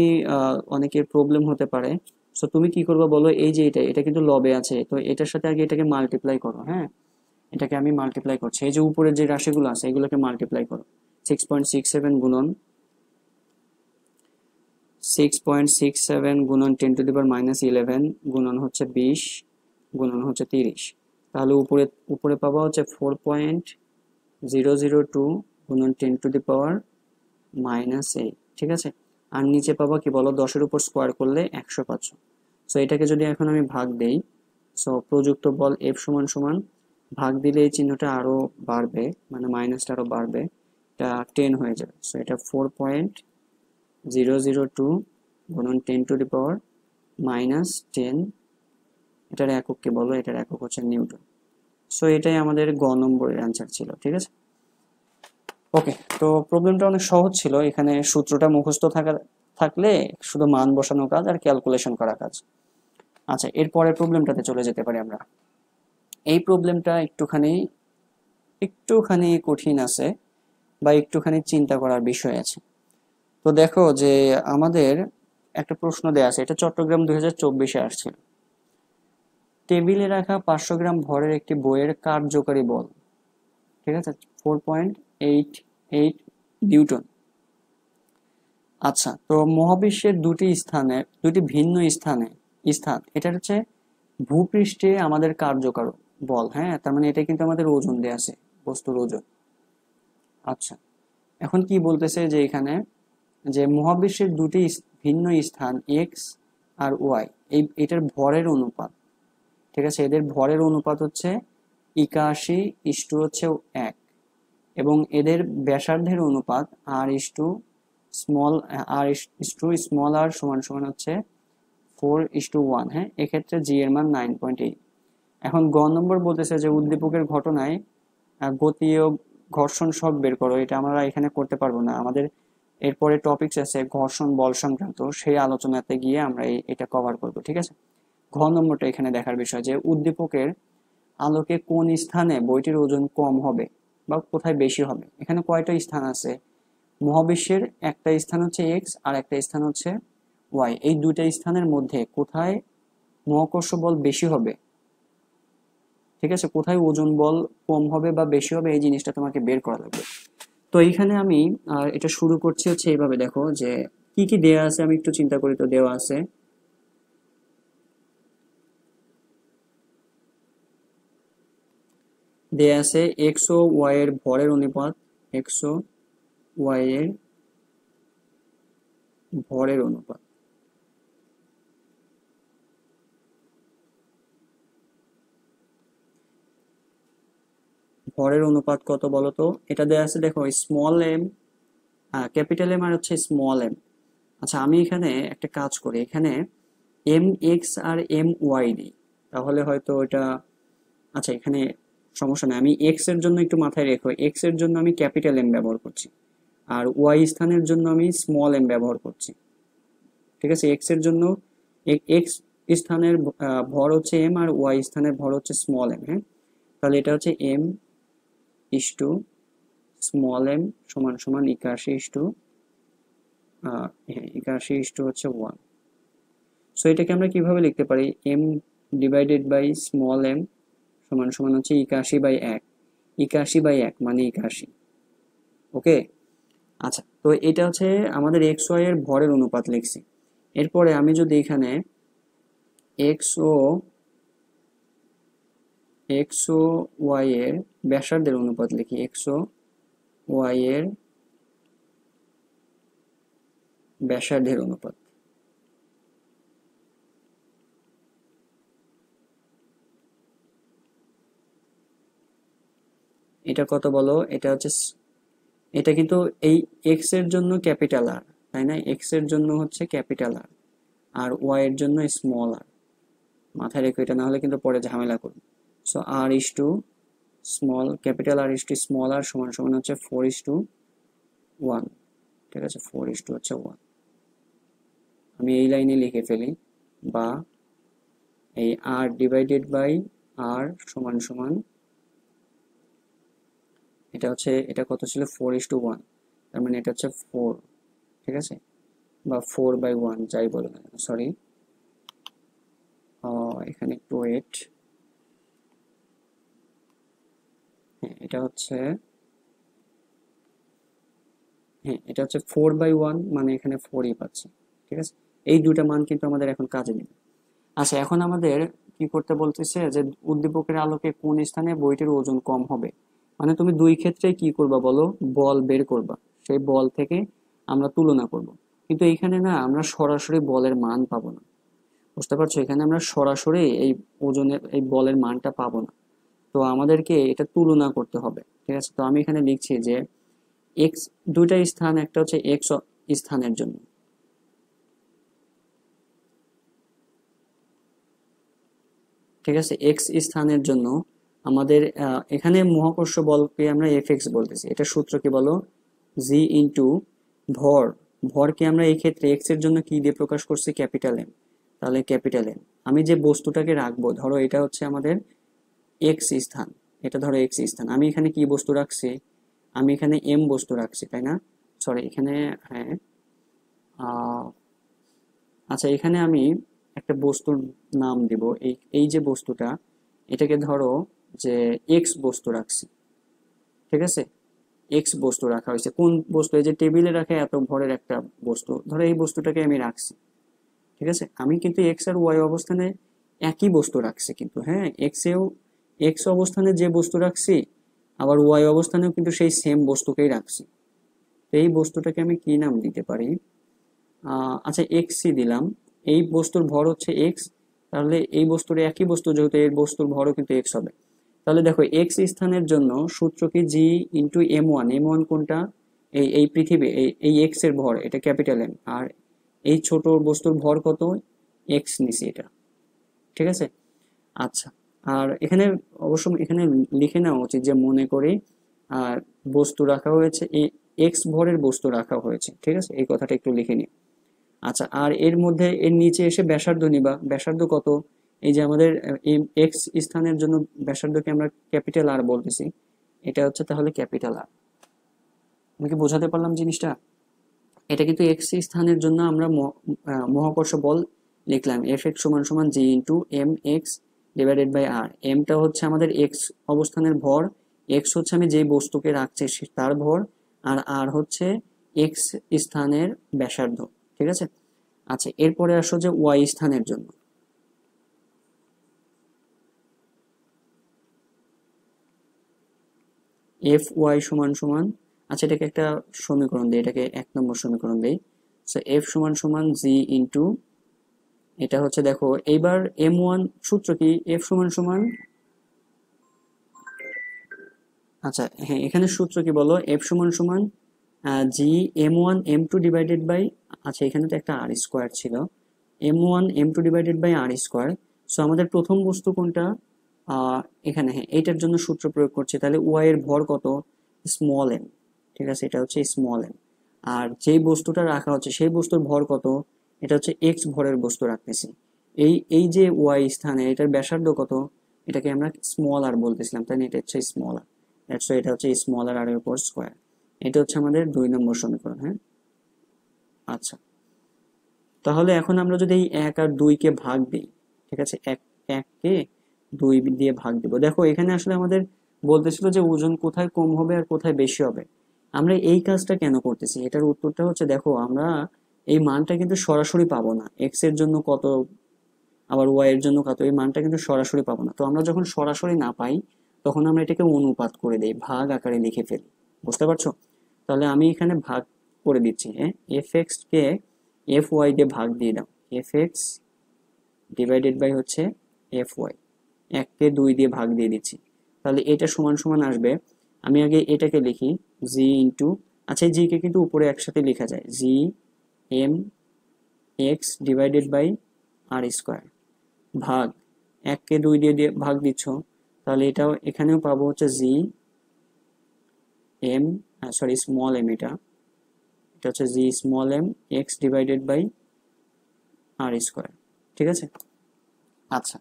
অনেকের প্রবলেম হতে পারে। সো তুমি কি করবে বলো? এই যে এটা কিন্তু লবে আছে, তো এটার সাথে আগে এটাকে মাল্টিপ্লাই করো, হ্যাঁ। এটাকে আমি মাল্টিপ্লাই করছি, এই যে উপরের যে রাশিগুলো আছে এগুলোকে মাল্টিপ্লাই করো। 6.67 গুণন 10⁻11 গুণন হচ্ছে 20 গুণন হচ্ছে 30। তাহলে উপরে উপরে পাবা হচ্ছে 4.002 গুণন 10⁻⁻8, ঠিক আছে। আর নিচে পাবা কি বলো? 10-এর উপর স্কোয়ার করলে 100 পাচ্ছ। সো এটাকে যদি এখন আমি ভাগ দেই, সো প্রযুক্ত বল এফ সমান সমান, ভাগ দিলে এই চিহ্নটা আরো বাড়বে, মানে মাইনাসটা আরো বাড়বে, এটা 10 হয়ে যাবে। সো এটা 4.002 গুণন 10⁻⁻10, এটার একক কি বলো? এটার একক হচ্ছে নিউটন। সো এটাই আমাদের গ নম্বরের অ্যান্সার ছিল, ঠিক আছে। ওকে, তো প্রবলেমটা অনেক সহজ ছিল, এখানে সূত্রটা মুখস্থ থাকলে শুধু মান বসানো কাজ আর ক্যালকুলেশন করা কাজ। আচ্ছা, এরপরের প্রবলেমটাতে চলে যেতে পারি আমরা। এই প্রবলেমটা একটুখানি একটুখানি কঠিন আছে, বা একটুখানি চিন্তা করার বিষয় আছে। তো দেখো যে আমাদের একটা প্রশ্ন দেয়া আছে, এটা চট্টগ্রাম 2024-এ আসছিল। টেবিলে রাখা 500 গ্রাম ভরের একটি বইয়ের কার্যকারী বল, ঠিক আছে, 4.88 নিউটন। আচ্ছা, তো মহাবিশ্বের দুটি ভিন্ন স্থান, এটা হচ্ছে ভূপৃষ্ঠে আমাদের কার্যকর বল, হ্যাঁ। তার মানে এটা কিন্তু আমাদের ওজন দেয়া আছে, বস্তুর ওজন। আচ্ছা, এখন কি বলতেছে যে এখানে যে মহাবিশ্বের দুটি ভিন্ন স্থান এক্স আর ওয়াই, এটার ভরের অনুপাত, ঠিক আছে। এদের ভরের অনুপাত হচ্ছে 81 হচ্ছে 1, এবং এদের ব্যাসার্ধের অনুপাত আর স্মল আর সমান সমান হচ্ছে 4:1, হ্যাঁ। এক্ষেত্রে জি এর মান 9.8। এখন গ নম্বর বলতেছে যে উদ্দীপকের ঘটনায় গতি ও ঘর্ষণ শক বের করো। এটা আমরা এখানে করতে পারবো না, আমাদের এরপরে টপিকস আছে ঘর্ষণ বল সংক্রান্ত, সেই আলোচনাতে গিয়ে আমরা এটা কভার করব, ঠিক আছে। ঘ নম্বরটা এখানে দেখার বিষয় যে উদ্দীপকের আলোকে কোন স্থানে বইটির ওজন কম হবে বা কোথায় বেশি হবে। এখানে কয়টা স্থান আছে? মহাবিশ্বের একটা স্থান হচ্ছে এক্স আর একটা স্থান হচ্ছে ওয়াই, এই দুইটা স্থানের মধ্যে কোথায় মহাকর্ষ বল বেশি হবে, ঠিক আছে, কোথায় ওজন বল কম হবে বা বেশি হবে, এই জিনিসটা তোমাকে বের করা লাগবে। তো এইখানে আমি এটা শুরু করছি হচ্ছে এইভাবে, দেখো যে কি কি দেয়া আছে, আমি একটু চিন্তা করি। তো দেয়া আছে এক্স ও ওয়াই এর ভরের অনুপাত, এক্স ও ওয়াই এর ভরের অনুপাত। ভরের অনুপাত কত বলতো? এটা দেয়া আছে দেখো, small M, capital M R হচ্ছে স্মল এম। আচ্ছা আমি এখানে একটা কাজ করি, এখানে এম এক্স আর এম ওয়াই দিই, তাহলে হয়তো এটা, আচ্ছা এখানে সমস্যা নেই। আমি এক্স এর জন্য একটু মাথায় রেখো, এক্স এর জন্য আমি ক্যাপিটাল এম ব্যবহার করছি, আর ওয়াই স্থানের জন্য আমি স্মল এম ব্যবহার করছি। ঠিক আছে, এক্স এর জন্য এক্স স্থানের ভর হচ্ছে এম, আর ওয়াই স্থানের ভর হচ্ছে স্মল এম। হ্যাঁ, তাহলে এটা হচ্ছে M is to small M সমান সমান 81 হচ্ছে 1। সো এটাকে আমরা কিভাবে লিখতে পারি? M divided by small M সমান সমান হচ্ছে 81/1। 81/1 মানে 81। ওকে, আচ্ছা তো এটা হচ্ছে আমাদের এক্স ওয়াই এর ভরের অনুপাত লিখছি। এরপরে আমি যদি এখানে এক্স ও ওয়াই এর ব্যাসার্ধের অনুপাত লিখি, এক্স ও ওয়াই এর ব্যাসার্ধের অনুপাত, এটা কত বলো? এটা হচ্ছে এটা কিন্তু এই এক্স এর জন্য ক্যাপিটাল আর, তাই না? এক্স এর জন্য হচ্ছে ক্যাপিটাল আর, আর ওয়াই এর জন্য স্মল আর। মাথায় রেখো এটা, না হলে কিন্তু পরে ঝামেলা করবে। So R is to small capital R is to small আর সমান সমান হচ্ছে 4:1। ঠিক আছে, 4:1 হচ্ছে 1। আমি এই লাইনে লিখে ফেলি, বা এই আর ডিভাইডেড বাই আর সমান সমান, এটা হচ্ছে, এটা কত ছিল? 4:1, তার মানে এটা হচ্ছে 4। ঠিক আছে, বা 4/1 যাই বলো না, সরি এখানে একটু ওয়েট। হ্যাঁ এটা হচ্ছে, হ্যাঁ এটা হচ্ছে 4/1, মানে এখানে 4ই পাচ্ছি। ঠিক আছে, এই দুটা মান কিন্তু আমাদের এখন কাজে নেবে। আচ্ছা এখন আমাদের কি করতে বলতেছে, যে উদ্দীপকের আলোকে কোন স্থানে বইটির ওজন কম হবে। মানে তুমি দুই ক্ষেত্রে কি করবা বলো? বল বের করবা, সেই বল থেকে আমরা তুলনা করব। কিন্তু এইখানে না আমরা সরাসরি বলের মান পাবো না, বুঝতে পারছো? এখানে আমরা সরাসরি এই ওজনের এই বলের মানটা পাবো না, তো আমাদেরকে এটা তুলনা করতে হবে। ঠিক আছে, তো আমি এখানে লিখছি যে এক্স, দুইটা স্থান, একটা হচ্ছে এক্স স্থানের জন্য, ঠিক আছে, এক্স স্থানের জন্য আমাদের এখানে মহাকর্ষ বলকে আমরা এফ এক্স বলতেছি। এটা সূত্র কি বলো? জি ইন্টু ভর। ভরকে আমরা এই ক্ষেত্রে এক্স এর জন্য কি দিয়ে প্রকাশ করছি? Capital M. তাহলে ক্যাপিটাল এম, আমি যে বস্তুটাকে রাখবো, ধরো এটা হচ্ছে আমাদের এক্স স্থান, এটা ধরো এক্স স্থান, আমি এখানে কি বস্তু রাখছি? আমি এখানে এম বস্তু রাখছি, তাই না? সরি এখানে, হ্যাঁ আচ্ছা এখানে আমি একটা বস্তুর নাম দিব, এই এই যে বস্তুটা, এটাকে ধরো যে এক্স বস্তু রাখছি। ঠিক আছে, এক্স বস্তু রাখা হয়েছে। কোন বস্তু? এই যে টেবিলে রাখা এত ভরের একটা বস্তু, ধরো এই বস্তুটাকে আমি রাখছি। ঠিক আছে, আমি কিন্তু এক্স আর ওয়াই অবস্থানে একই বস্তু রাখছি কিন্তু, হ্যাঁ এক্সেও, এক্স অবস্থানে যে বস্তু রাখছি, আবার ওয়াই অবস্থানেও কিন্তু সেই সেম বস্তুকেই রাখছি। তো এই বস্তুটাকে আমি কি নাম দিতে পারি? আচ্ছা এক্সই দিলাম, এই বস্তুর ভর হচ্ছে এক্স, তাহলে এই বস্তুর একই বস্তু যেহেতু, এর বস্তুর ভরও কিন্তু এক্স হবে। তাহলে দেখো এক্স স্থানের জন্য সূত্র কি? G into M one. M one কোনটা? এই এই পৃথিবী, এই এই এক্স এর ভর, এটা ক্যাপিটাল এম, আর এই ছোট বস্তুর ভর কত? এক্স নিছি এটা। ঠিক আছে, আচ্ছা আর এখানে অবশ্য এখানে লিখে নেওয়া উচিত যে মনে করি আর বস্তু রাখা হয়েছে, এই এক্স ভরের বস্তু রাখা হয়েছে। ঠিক আছে, এই কথাটা একটু লিখে নিই। আচ্ছা আর এর মধ্যে এর নিচে এসে ব্যাসার্ধ নিবা। ব্যাসার্ধ কত? এই যে আমাদের এক্স স্থানের জন্য ব্যাসার্ধকে আমরা ক্যাপিটাল আর বলতেছি, এটা হচ্ছে তাহলে ক্যাপিটাল আর। আমি কি বোঝাতে পারলাম জিনিসটা? এটা কিন্তু এক্স স্থানের জন্য আমরা মহাকর্ষ বল লিখলাম, এফ এক্স সমান সমান G into M X divided by R. এমটা হচ্ছে আমাদের এক্স অবস্থানের ভর, এক্স হচ্ছে আমি যে বস্তুকে রাখছি তার ভর, আর আর হচ্ছে এক্স স্থানের ব্যাসার্ধ। ঠিক আছে, আচ্ছা এরপরে আসো যে ওয়াই স্থানের জন্য। এফ ওয়াই সমান সমান আচ্ছা, এটাকে একটা সমীকরণ দিই, এটাকে 1 নম্বর সমীকরণ দিই। সো এফ সমান সমান জি ইন্টু, এটা হচ্ছে দেখো এইবার M1 সূত্র কি, এফ সমান সমান, আচ্ছা হ্যাঁ এখানে সূত্র কি বলো, এফ সমান সমান জি M1 M2 ডিভাইডেড বাই, আচ্ছা এখানে তো একটা আর স্কোয়ার ছিল, M1 M2 divided by R square. So আমাদের প্রথম বস্তু কোনটা, এখানে হ্যাঁ এইটার জন্য সূত্র প্রয়োগ করছে, তাহলে ওয়াই এর ভর কত, স্মল এম, ঠিক আছে এটা হচ্ছে স্মল এম। আর যেই বস্তুটা রাখা হচ্ছে সেই বস্তুর ভর কত, এটা হচ্ছে এক্স ভরের বস্তু রাখতেছি। এই এই যে ওয়াই স্থানে এটার ব্যাসার্ধ কত, এটাকে আমরা স্মল আর বলতেছিলাম, তাই না, এটা হচ্ছে স্মল আর, দ্যাটস এটা হচ্ছে স্মল আর এর উপর স্কোয়ার। এটা হচ্ছে আমাদের 2 নম্বর সমীকরণ, হ্যাঁ। আচ্ছা, তাহলে এখন আমরা যদি এই 1 আর 2 কে ভাগ দিই, ঠিক আছে, এককে 2 দিয়ে ভাগ দিব, দেখো এখানে আসলে আমাদের বলতেছিল যে ওজন কোথায় কম হবে আর কোথায় বেশি হবে। আমরা এই কাজটা কেন করতেছি, এটার উত্তরটা হচ্ছে দেখো আমরা এই মানটা কিন্তু সরাসরি পাবো না, এক্স এর জন্য কত আবার ওয়াই এর জন্য কত, এই মানটা কিন্তু সরাসরি পাবো না। তো আমরা যখন সরাসরি না পাই তখন আমরা এটাকে অনুপাত করে দেই, ভাগ আকারে লিখে ফেলি, বুঝতে পারছো। তাহলে আমি এখানে ভাগ করে দিচ্ছি, হ্যাঁ, এফ এক্স কে এফ ওয়াই দিয়ে ভাগ দিয়ে দাও, এফ এক্স ডিভাইডেড বাই হচ্ছে এফ ওয়াই, 1 কে 2 দিয়ে ভাগ দিয়ে দিচ্ছি। তাহলে এটা সমান সমান আসবে, আমি আগে এটাকে লিখি জি ইন্টু, আচ্ছা এই জি কে কিন্তু উপরে একসাথে লেখা যায়, G M X divided by R square, ভাগ 1 কে 2 দিয়ে দিয়ে ভাগ দিচ্ছ, তাহলে এটাও এখানেও পাবো হচ্ছে G M, sorry small M, এটা এটা হচ্ছে G small M X divided by R square, ঠিক আছে। আচ্ছা,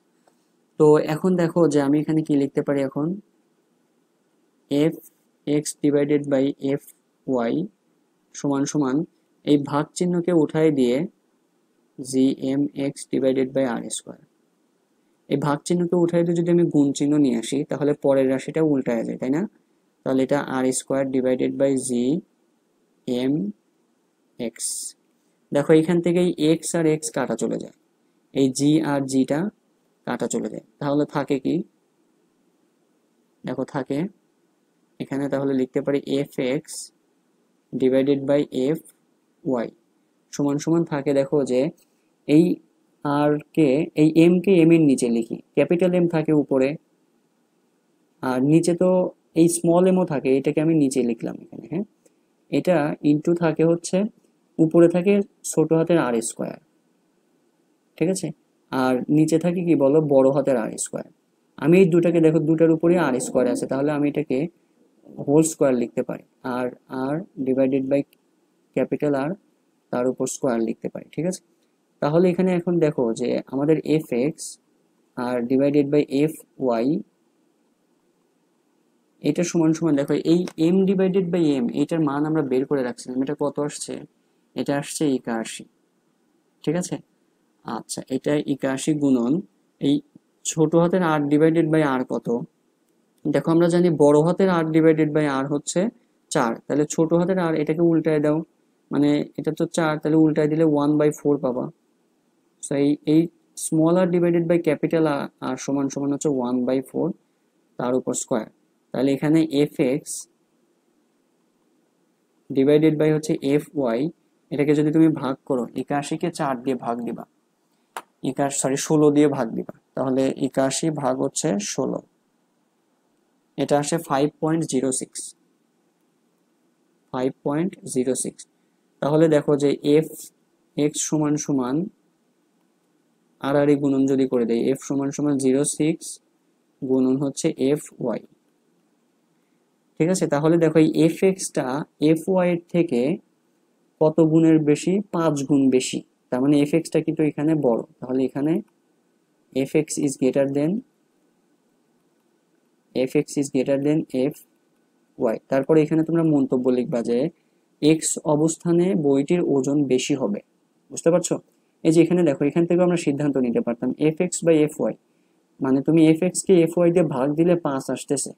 তো এখন দেখো যে আমি এখানে কি লিখতে পারি এখন, F X divided by F Y সমান সমান, এই ভাগ চিহ্নকে উঠাই দিয়ে G M X divided by R square, এই ভাগ চিহ্নকে উঠাই দিয়ে যদি আমি গুণ চিহ্ন নিয়ে আসি তাহলে পরের রাশিটা উল্টায় যায়, তাই না। তাহলে এটা R square divided by G M X, দেখো এখান থেকে এক্স আর এক্স কাটা চলে যায়, এই জি আর জিটা কাটা চলে যায়, তাহলে থাকে কি, দেখো থাকে এখানে, তাহলে লিখতে পারি F X divided by F Y সমান সমান থাকে, দেখো যে এই আর কে, এই এম কে এম এর নিচে লিখি, ক্যাপিটাল এম থাকে উপরে আর নিচে তো এই স্মল এমও থাকে, এটাকে আমি নিচে লিখলাম এখানে, হ্যাঁ। এটা ইনটু থাকে হচ্ছে উপরে থাকে ছোট হাতের আর স্কোয়ার, ঠিক আছে, আর নিচে থাকে কি বলো, বড় হাতের আর স্কোয়ার। আমি এই দুটাকে দেখো দুটার উপরে আর স্কোয়ার আছে, তাহলে আমি এটাকে হোল স্কোয়ার লিখতে পারি, আর আর ডিভাইডেড বাই ক্যাপিটাল আর তার উপর স্কোয়ার লিখতে পারি, ঠিক আছে। তাহলে এখানে এখন দেখো যে আমাদের এফ এক্স আর ডিভাইডেড বাই এফ ওয়াই, এটা সমান সমান দেখো এই এম ডিভাইডেড বাই এম, এটার মান আমরা বের করে রাখছিলাম, এটা কত আসছে, এটা আসছে 81, ঠিক আছে। আচ্ছা, এটা 81 গুণন এই ছোট হাতের আর ডিভাইডেড বাই আর কত, দেখো আমরা জানি বড় হাতের আর ডিভাইডেড বাই আর হচ্ছে 4, তাহলে ছোট হাতের আর এটাকে উল্টায় দাও, মানে এটা তো 4, তাহলে উল্টায় দিলে 1/4 পাবা। সো এই small R divided by capital R সমান সমান হচ্ছে 1/4 তার উপর স্কোয়ার। তাহলে এখানে এফ এক্স ডিভাইডেড বাই হচ্ছে এফ ওয়াই, এটাকে যদি তুমি ভাগ করো, 81 কে 4 দিয়ে ভাগ দিবা, 16 দিয়ে ভাগ দিবা, তাহলে 81 ভাগ হচ্ছে 16, এটা আসে 5.06, 5.06। তাহলে দেখো যে এফ এক্স সমান সমান আর আর গুণন যদি করে দেয়, এফ সমান সমান 06 গুণন হচ্ছে এফ ওয়াই, ঠিক আছে। তাহলে দেখো এই এফ এক্সটা এফ ওয়াই এর থেকে কত গুণের বেশি, 5 গুণ বেশি, তার মানে এফ এক্সটা কিন্তু এখানে বড়, তাহলে এখানে F X is greater than, F X is greater than F Y. তারপরে এখানে তোমরা মন্তব্য লিখবা যে এক্স অবস্থানে বইটির ওজন বেশি হবে, বুঝতে পারছো। এই যে এখানে দেখো, এখান থেকে আমরা সিদ্ধান্ত নিতে পারতাম F X by F Y, মানে তুমি এফ এক্স কে এফ ওয়াই দিয়ে ভাগ দিলে 5 আসতেছে,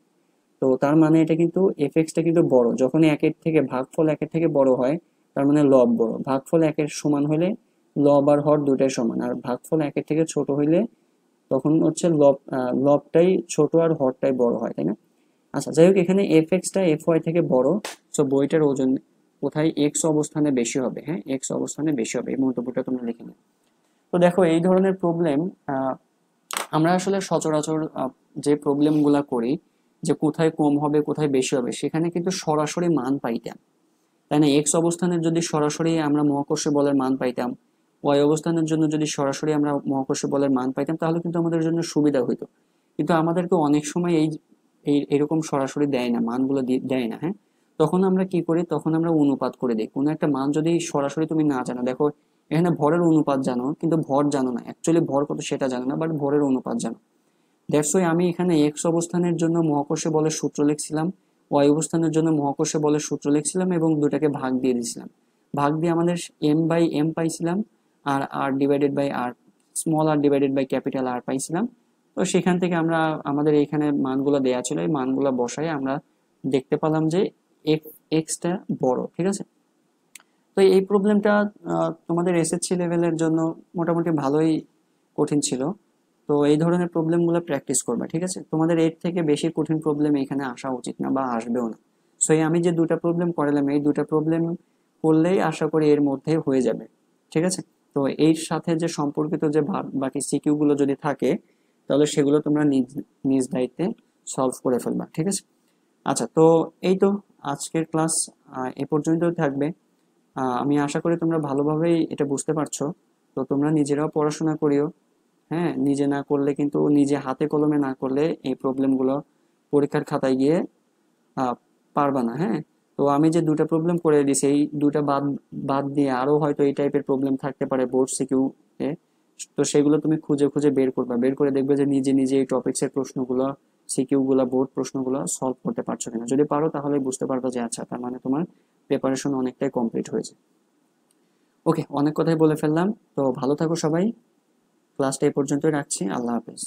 তো তার মানে এটা কিন্তু এফ এক্সটা কিন্তু বড়, যখন একের থেকে ভাগফল একের থেকে বড় হয় তার মানে লব বড়, ভাগফল একের সমান হলে লব আর হর দুটাই সমান, আর ভাগফল একের থেকে ছোট হইলে তখন হচ্ছে লবটাই ছোট আর হরটাই বড় হয়, তাই না। আচ্ছা যাই হোক, এখানে এফ এক্সটা এফ ওয়াই থেকে বড়, সো বইটার ওজন কোথায় এক্স অবস্থানে বেশি হবে, হ্যাঁ এক্স অবস্থানে বেশি হবে, এই মন্তব্যটা তোমরা লিখে নাও। তো দেখো এই ধরনের প্রবলেম আমরা আসলে সচরাচর যে প্রবলেমগুলা করি, যে কোথায় কম হবে কোথায় বেশি হবে, সেখানে কিন্তু সরাসরি মান পাইতাম, তাই না? এক্স অবস্থানের যদি সরাসরি আমরা মহাকর্ষ বলের মান পাইতাম, ওয়াই অবস্থানের জন্য যদি সরাসরি আমরা মহাকর্ষ বলের মান পাইতাম, তাহলে কিন্তু আমাদের জন্য সুবিধা হইতো। কিন্তু আমাদেরকে অনেক সময় এই এই এরকম সরাসরি দেয় না, মানগুলো দেয় না, হ্যাঁ। তখন আমরা কি করি, তখন আমরা অনুপাত করে দিই। কোনো একটা মান যদি সরাসরি তুমি না জানো, দেখো এখানে ভরের অনুপাত জানো কিন্তু ভর জানো না, অ্যাকচুয়ালি ভর কত সেটা জানো না, বাট ভরের অনুপাত জানো। দ্যাটস ওয়াই আমি এখানে এক্স অবস্থানের জন্য মহাকর্ষে বলের সূত্র লিখছিলাম, ওয়াই অবস্থানের জন্য মহাকর্ষে বলের সূত্র লিখছিলাম এবং দুটাকে ভাগ দিয়ে দিয়েছিলাম। ভাগ দিয়ে আমাদের এম বাই এম পাইছিলাম, আর R divided by R, small R divided by capital R পাইছিলাম। তো সেখান থেকে আমরা আমাদের এখানে মানগুলো দেয়া ছিল, এই মানগুলো বসাই আমরা দেখতে পেলাম যে এক্সটা বড়, ঠিক আছে। তো এই প্রবলেমটা তোমাদের এসএসসি লেভেলের জন্য মোটামুটি ভালোই কঠিন ছিল। তো এই ধরনের প্রবলেমগুলো প্র্যাকটিস করবা, ঠিক আছে। তোমাদের এর থেকে বেশি কঠিন প্রবলেম এখানে আসা উচিত না বা আসবেও না। সো আমি যে দুটা প্রবলেম করালাম, এই দুটা প্রবলেম করলেই আশা করি এর মধ্যে হয়ে যাবে, ঠিক আছে। তো এর সাথে যে সম্পর্কিত যে বাকি সিকিউ গুলো যদি থাকে, তাহলে সেগুলো তোমরা নিজ নিজ দায়িত্বে সলভ করে ফেলবা, ঠিক আছে। আচ্ছা, তো এই তো আজকের ক্লাস এ পর্যন্তই থাকবে। আমি আশা করি তোমরা ভালোভাবেই এটা বুঝতে পারছো। তো তোমরা নিজেরাও পড়াশোনা করিও, হ্যাঁ। নিজে না করলে কিন্তু, নিজে হাতে কলমে না করলে এই প্রবলেমগুলো পরীক্ষার খাতায় গিয়ে পারবা না, হ্যাঁ। তো আমি যে দুটা প্রবলেম করে দিয়েছি, এই দুটা বাদ বাদ দিয়ে আরো হয়তো এই টাইপের প্রবলেম থাকতে পারে বোর্ড সিকিউ এ। তো সেগুলো তুমি খুঁজে খুঁজে বের করবা, বের করে দেখবে যে নিজে নিজে এই টপিক্স এর প্রশ্নগুলো, সিকিউ গুলা, বোর্ড প্রশ্নগুলো সলভ করতে পারছো কিনা। যদি পারো তাহলে বুঝতে পারবে যে আচ্ছা, তার মানে তোমার প্রিপারেশন অনেকটাই কমপ্লিট হয়েছে। ওকে, অনেক কথাই বলে ফেললাম। তো ভালো থাকো সবাই, ক্লাসটা এই পর্যন্তই রাখছি। আল্লাহ হাফেজ।